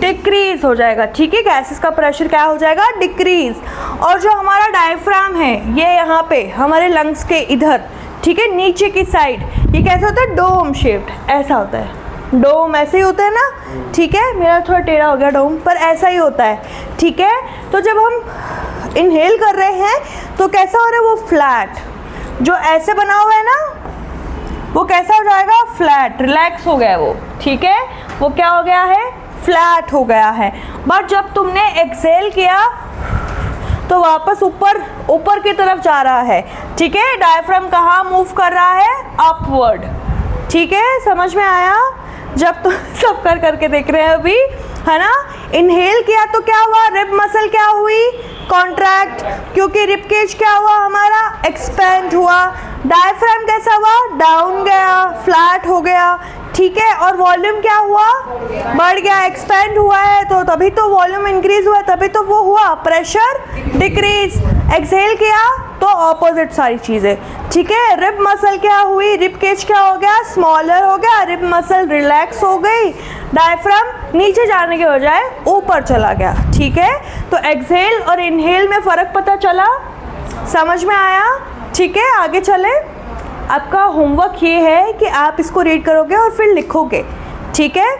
A: डिक्रीज हो जाएगा, ठीक है। गैसेस का प्रेशर क्या हो जाएगा, डिक्रीज। और जो हमारा डायफ्राम है ये यहाँ पे हमारे लंग्स के इधर, ठीक है, नीचे की साइड, ये कैसा होता है, डोम शेप्ड, ऐसा होता है। डोम ऐसे ही होता है ना, ठीक है। मेरा थोड़ा टेढ़ा हो गया डोम, पर ऐसा ही होता है, ठीक है। तो जब हम इनहेल कर रहे हैं तो कैसा हो रहा है, वो फ्लैट। जो ऐसे बना हुआ है ना वो कैसा हो जाएगा, फ्लैट, रिलैक्स हो गया है वो, ठीक है। वो क्या हो गया है, फ्लैट हो गया है। बट जब तुमने एक्सेल किया तो वापस ऊपर ऊपर की तरफ जा रहा है, ठीक है। डायफ्राम कहाँ मूव कर रहा है, अपवर्ड, ठीक है। समझ में आया? जब तो सब करके देख रहे हैं अभी, है ना। इनहेल किया तो क्या हुआ, रिब मसल क्या हुई, कॉन्ट्रैक्ट, क्योंकि रिब केज क्या हुआ हमारा, एक्सपेंड हुआ। डायफ्राम कैसा हुआ, डाउन गया, फ्लैट हो गया, ठीक है। और वॉल्यूम क्या हुआ, बढ़ गया, एक्सपेंड हुआ है, तो तभी तो वॉल्यूम इंक्रीज हुआ, तभी तो वो हुआ, प्रेशर डिक्रीज। एक्सहेल किया तो ऑपोजिट सारी चीज़ें, ठीक है। रिब मसल क्या हुई, रिब केज क्या हो गया, स्मॉलर हो गया, रिब मसल रिलैक्स हो गई, डायफ्राम नीचे जाने के बजाय ऊपर चला गया, ठीक है। तो एक्सहेल और इनहेल में फ़र्क पता चला, समझ में आया, ठीक है। आगे चले, आपका होमवर्क ये है कि आप इसको रीड करोगे और फिर लिखोगे, ठीक है।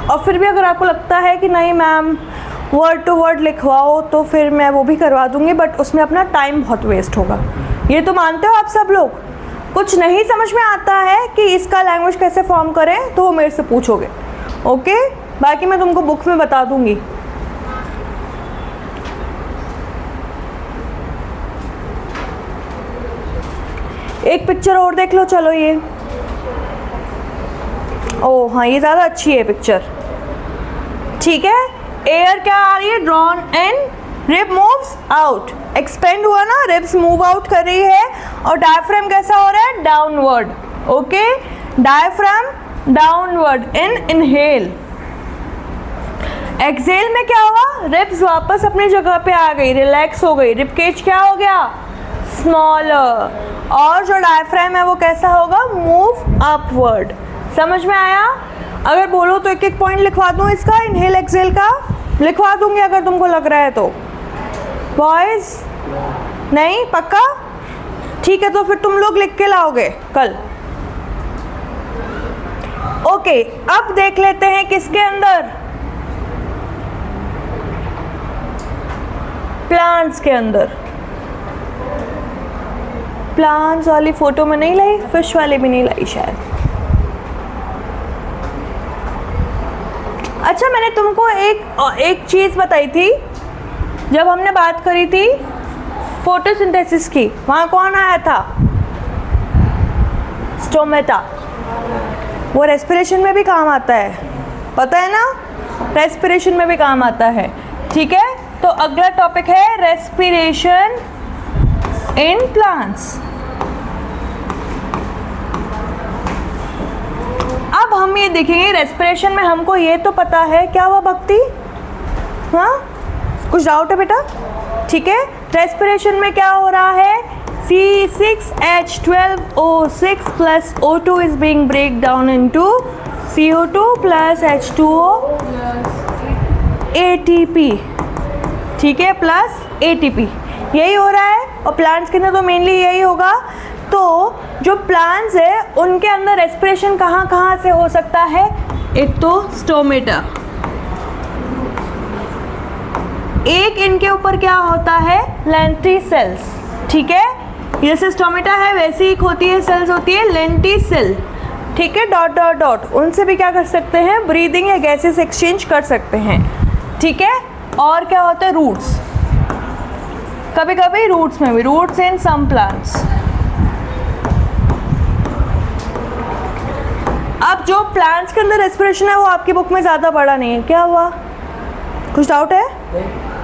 A: और फिर भी अगर आपको लगता है कि नहीं मैम वर्ड टू वर्ड लिखवाओ तो फिर मैं वो भी करवा दूंगी, बट उसमें अपना टाइम बहुत वेस्ट होगा, ये तो मानते हो आप सब लोग। कुछ नहीं समझ में आता है कि इसका लैंग्वेज कैसे फॉर्म करें तो वो मेरे से पूछोगे, ओके। बाकी मैं तुमको बुक में बता दूंगी। एक पिक्चर और देख लो, चलो ये, ओ हाँ ये ज़्यादा अच्छी है पिक्चर, ठीक है। एयर क्या आ रही है, drawn and rib moves out, expand हुआ ना, रिब्स मूव आउट कर रही है। और डायफ्राम कैसा हो रहा है, downward, okay. Diaphragm downward in inhale. Exhale में क्या हुआ, रिब्स वापस अपनी जगह पे आ गई, रिलैक्स हो गई, रिब केज क्या हो गया, स्मॉलर। और जो डायफ्राम है वो कैसा होगा, मूव अपवर्ड। समझ में आया? अगर बोलो तो एक एक पॉइंट लिखवा दूँ इसका, इनहेल एक्सहेल का लिखवा दूंगी अगर तुमको लग रहा है तो। बॉयज नहीं, पक्का? ठीक है, तो फिर तुम लोग लिख के लाओगे कल, ओके। अब देख लेते हैं किसके अंदर, प्लांट्स के अंदर। प्लांट्स वाली फोटो में नहीं लाई, फिश वाली भी नहीं लाई शायद। अच्छा, मैंने तुमको एक चीज़ बताई थी जब हमने बात करी थी फोटोसिंथेसिस की, वहाँ कौन आया था, स्टोमेटा। वो रेस्पिरेशन में भी काम आता है, पता है ना, रेस्पिरेशन में भी काम आता है, ठीक है। तो अगला टॉपिक है रेस्पिरेशन इन प्लांट्स। अब हम ये देखेंगे रेस्पिरेशन में, हमको ये तो पता है, क्या हुआ भक्ति, हाँ कुछ डाउट है बेटा, ठीक है। रेस्पिरेशन में क्या हो रहा है, C6H12O6 plus O2 is being break down into CO2 plus H2O ATP, ठीक है, प्लस ATP, यही हो रहा है। और प्लांट्स के अंदर तो मेनली यही होगा। तो जो प्लांट्स है उनके अंदर रेस्पिरेशन कहाँ कहाँ से हो सकता है, एक तो स्टोमेटा, एक इनके ऊपर क्या होता है, लेंटिसेल्स, ठीक है। जैसे स्टोमेटा है वैसी एक होती है, सेल्स होती है लेंटिसेल, ठीक है, डॉट डॉट डॉट। उनसे भी क्या कर सकते हैं, ब्रीदिंग या गैसेस एक्सचेंज कर सकते हैं, ठीक है। और क्या होता है, रूट्स, कभी कभी रूट्स में भी, रूट्स इन सम प्लांट्स, अब जो प्लांट्स के अंदर रेस्पिरेशन है वो आपकी बुक में ज़्यादा पढ़ा नहीं है, क्या हुआ? कुछ डाउट है?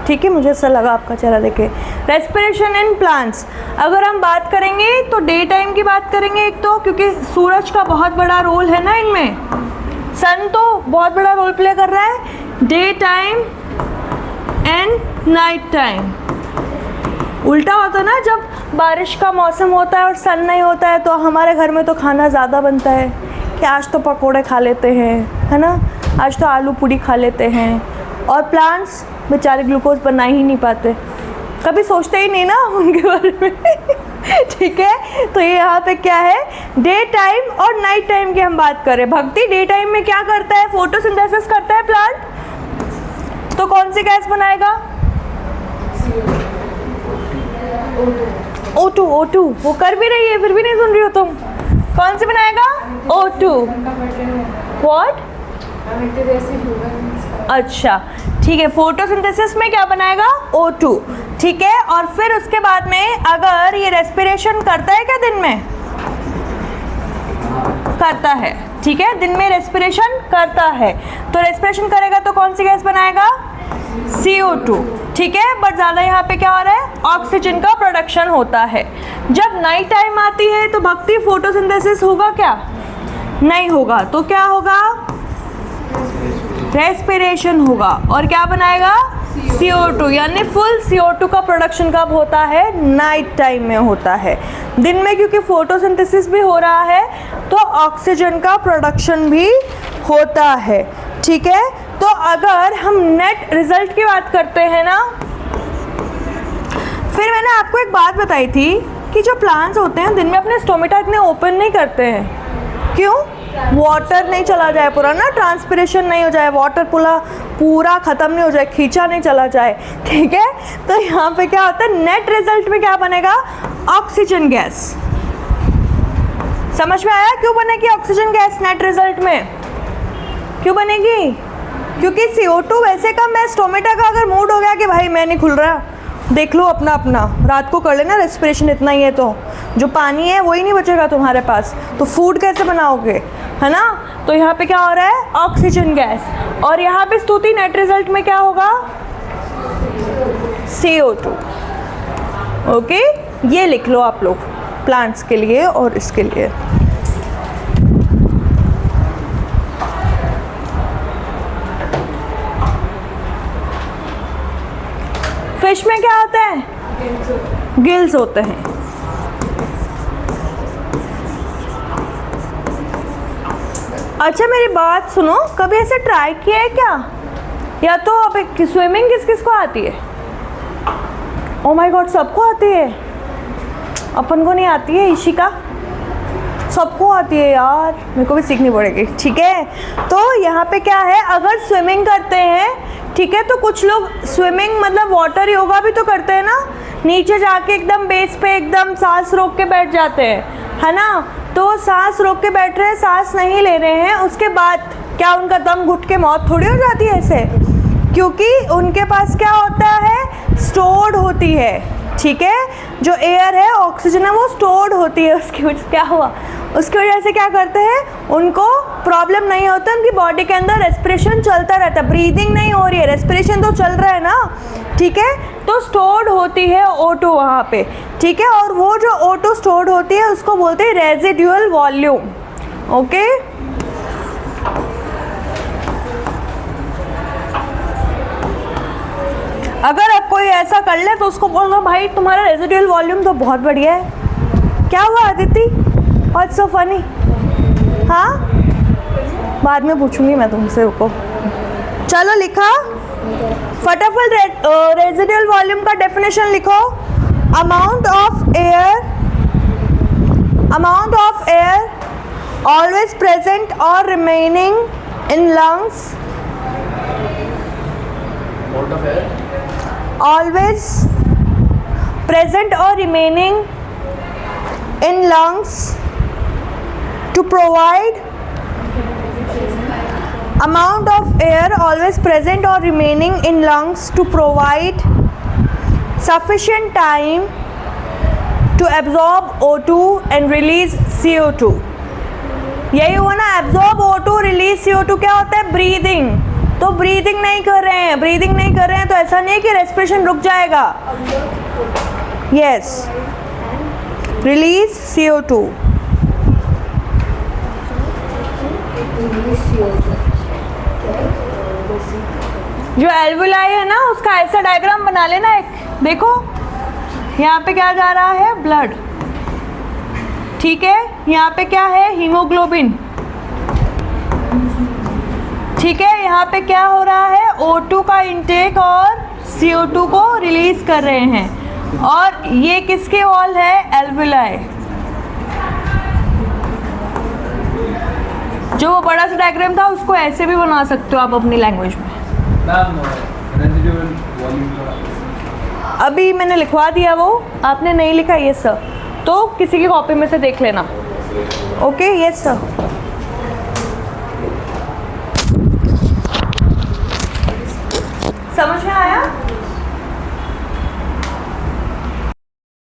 A: ठीक है, मुझे ऐसा लगा आपका चेहरा देखे। रेस्पिरेशन इन प्लांट्स अगर हम बात करेंगे तो डे टाइम की बात करेंगे एक तो, क्योंकि सूरज का बहुत बड़ा रोल है ना इनमें, सन तो बहुत बड़ा रोल प्ले कर रहा है। Day time and night time उल्टा होता है ना, जब बारिश का मौसम होता है और सन नहीं होता है तो हमारे घर में तो खाना ज़्यादा बनता है कि आज तो पकोड़े खा लेते हैं, है ना, आज तो आलू पूड़ी खा लेते हैं, और प्लांट्स बेचारे ग्लूकोज बना ही नहीं पाते, कभी सोचते ही नहीं ना उनके बारे में। ठीक है, तो ये यहाँ पे क्या है, डे टाइम और नाइट टाइम की हम बात करें। भक्ति, डे टाइम में क्या करता है? फोटोसिंथेसिस करता है प्लांट, तो कौन सी गैस बनाएगा? O2। O2 वो कर भी रही है फिर भी नहीं सुन रही हो तुम, कौन सी बनाएगा? O2। व्हाट? अच्छा ठीक है, फोटोसिंथेसिस में क्या बनाएगा? O2। ठीक है, और फिर उसके बाद में अगर ये रेस्पिरेशन करता है क्या दिन में? करता है। ठीक है, दिन में रेस्पिरेशन करता है, तो रेस्पिरेशन करेगा तो कौन सी गैस बनाएगा? CO2। ठीक है, बट ज़्यादा यहाँ पे क्या हो रहा है? ऑक्सीजन का प्रोडक्शन होता है। जब नाइट टाइम आती है तो भक्ति फोटोसिंथेसिस होगा क्या? नहीं होगा, तो क्या होगा? रेस्पिरेशन होगा, और क्या बनाएगा? CO2। यानी फुल CO2 का प्रोडक्शन कब होता है? नाइट टाइम में होता है। दिन में क्योंकि फोटोसिंथेसिस भी हो रहा है तो ऑक्सीजन का प्रोडक्शन भी होता है। ठीक है, तो अगर हम नेट रिजल्ट की बात करते हैं ना, फिर मैंने आपको एक बात बताई थी कि जो प्लांट्स होते हैं दिन में अपने स्टोमेटा इतने ओपन नहीं करते हैं। क्यों? वाटर नहीं चला जाए पूरा ना, ट्रांसपिरेशन नहीं हो जाए, वाटर पूरा ख़त्म नहीं हो जाए, खींचा नहीं चला जाए। ठीक है, तो यहाँ पे क्या होता है, नेट रिजल्ट में क्या बनेगा? Oxygen gas. समझ में आया क्यों बनेगी ऑक्सीजन गैस नेट रिजल्ट में? क्यों बनेगी? क्योंकि CO2 वैसे कम है, स्टोमेटा का अगर मूड हो गया कि भाई मैं नहीं खुल रहा, देख लो अपना अपना, रात को कर लेना रेस्पिरेशन, इतना ही है तो जो पानी है वही नहीं बचेगा तुम्हारे पास, तो फूड कैसे बनाओगे, है ना? तो यहाँ पे क्या हो रहा है? Oxygen gas. और यहाँ पे स्तुति नेट रिजल्ट में क्या होगा? CO2। ओके, ये लिख लो आप लोग प्लांट्स के लिए और इसके लिए। फिश में क्या होता है? गिल्स होते हैं। अच्छा मेरी बात सुनो, कभी ऐसे ट्राई किया है क्या? या तो अब स्विमिंग किस किस को आती है? ओ माय गॉड, सबको आती है, अपन को नहीं आती है। इशिका, सबको आती है यार, मेरे को भी सीखनी पड़ेगी। ठीक है, तो यहाँ पे क्या है, अगर स्विमिंग करते हैं, ठीक है, तो कुछ लोग स्विमिंग मतलब वाटर योगा भी तो करते हैं ना, नीचे जाके एकदम बेस पे एकदम सांस रोक के बैठ जाते हैं, है ना? तो सांस रोक के बैठ रहे हैं, सांस नहीं ले रहे हैं, उसके बाद क्या उनका दम घुट के मौत थोड़ी हो जाती है ऐसे? क्योंकि उनके पास क्या होता है? स्टोर्ड होती है। ठीक है, जो एयर है, ऑक्सीजन है, वो स्टोर्ड होती है। उसकी वजह से क्या हुआ? उसकी वजह से क्या करते हैं, उनको प्रॉब्लम नहीं होता, उनकी बॉडी के अंदर रेस्पिरेशन चलता रहता है, ब्रीदिंग नहीं हो रही है, रेस्पिरेशन तो चल रहा है ना। ठीक है, तो स्टोर्ड होती है O2 वहाँ पे। ठीक है, और वो जो O2 स्टोर्ड होती है उसको बोलते हैं रेजिडुअल वॉल्यूम। ओके, अगर अब कोई ऐसा कर ले तो उसको बोलना भाई तुम्हारा रेजिडुअल वॉल्यूम तो बहुत बढ़िया है। क्या हुआ अदिति? What's so funny? हाँ, बाद में पूछूंगी मैं तुमसे, रुको। चलो लिखा फटाफट, रेजिडुअल वॉल्यूम का डेफिनेशन लिखो। Amount of air always present और remaining in lungs, always present or remaining in lungs to provide amount of air always present or remaining in lungs to provide sufficient time to absorb O2 and release CO2. यही हुआ ना, absorb O2 release CO2 क्या होता है, breathing. तो breathing नहीं कर रहे हैं, ब्रीदिंग नहीं कर रहे हैं तो ऐसा नहीं है कि रेस्पिरेशन रुक जाएगा। Yes, release CO2। जो एल्वुलाई है ना उसका ऐसा डायग्राम बना लेना एक, देखो यहाँ पे क्या जा रहा है, ब्लड, ठीक है, यहाँ पे क्या है, हीमोग्लोबिन, ठीक है, यहाँ पे क्या हो रहा है, O2 का इंटेक और CO2 को रिलीज कर रहे हैं। और ये किसके वॉल है, एल्वुलाई। जो वो बड़ा सा डायग्राम था उसको ऐसे भी बना सकते हो आप अपनी लैंग्वेज में।
B: मैम रेजिडुअल वॉल्यूम
A: अभी मैंने लिखवा दिया, वो आपने नहीं लिखा, ये सर, तो किसी की कॉपी में से देख लेना। Okay, yes sir.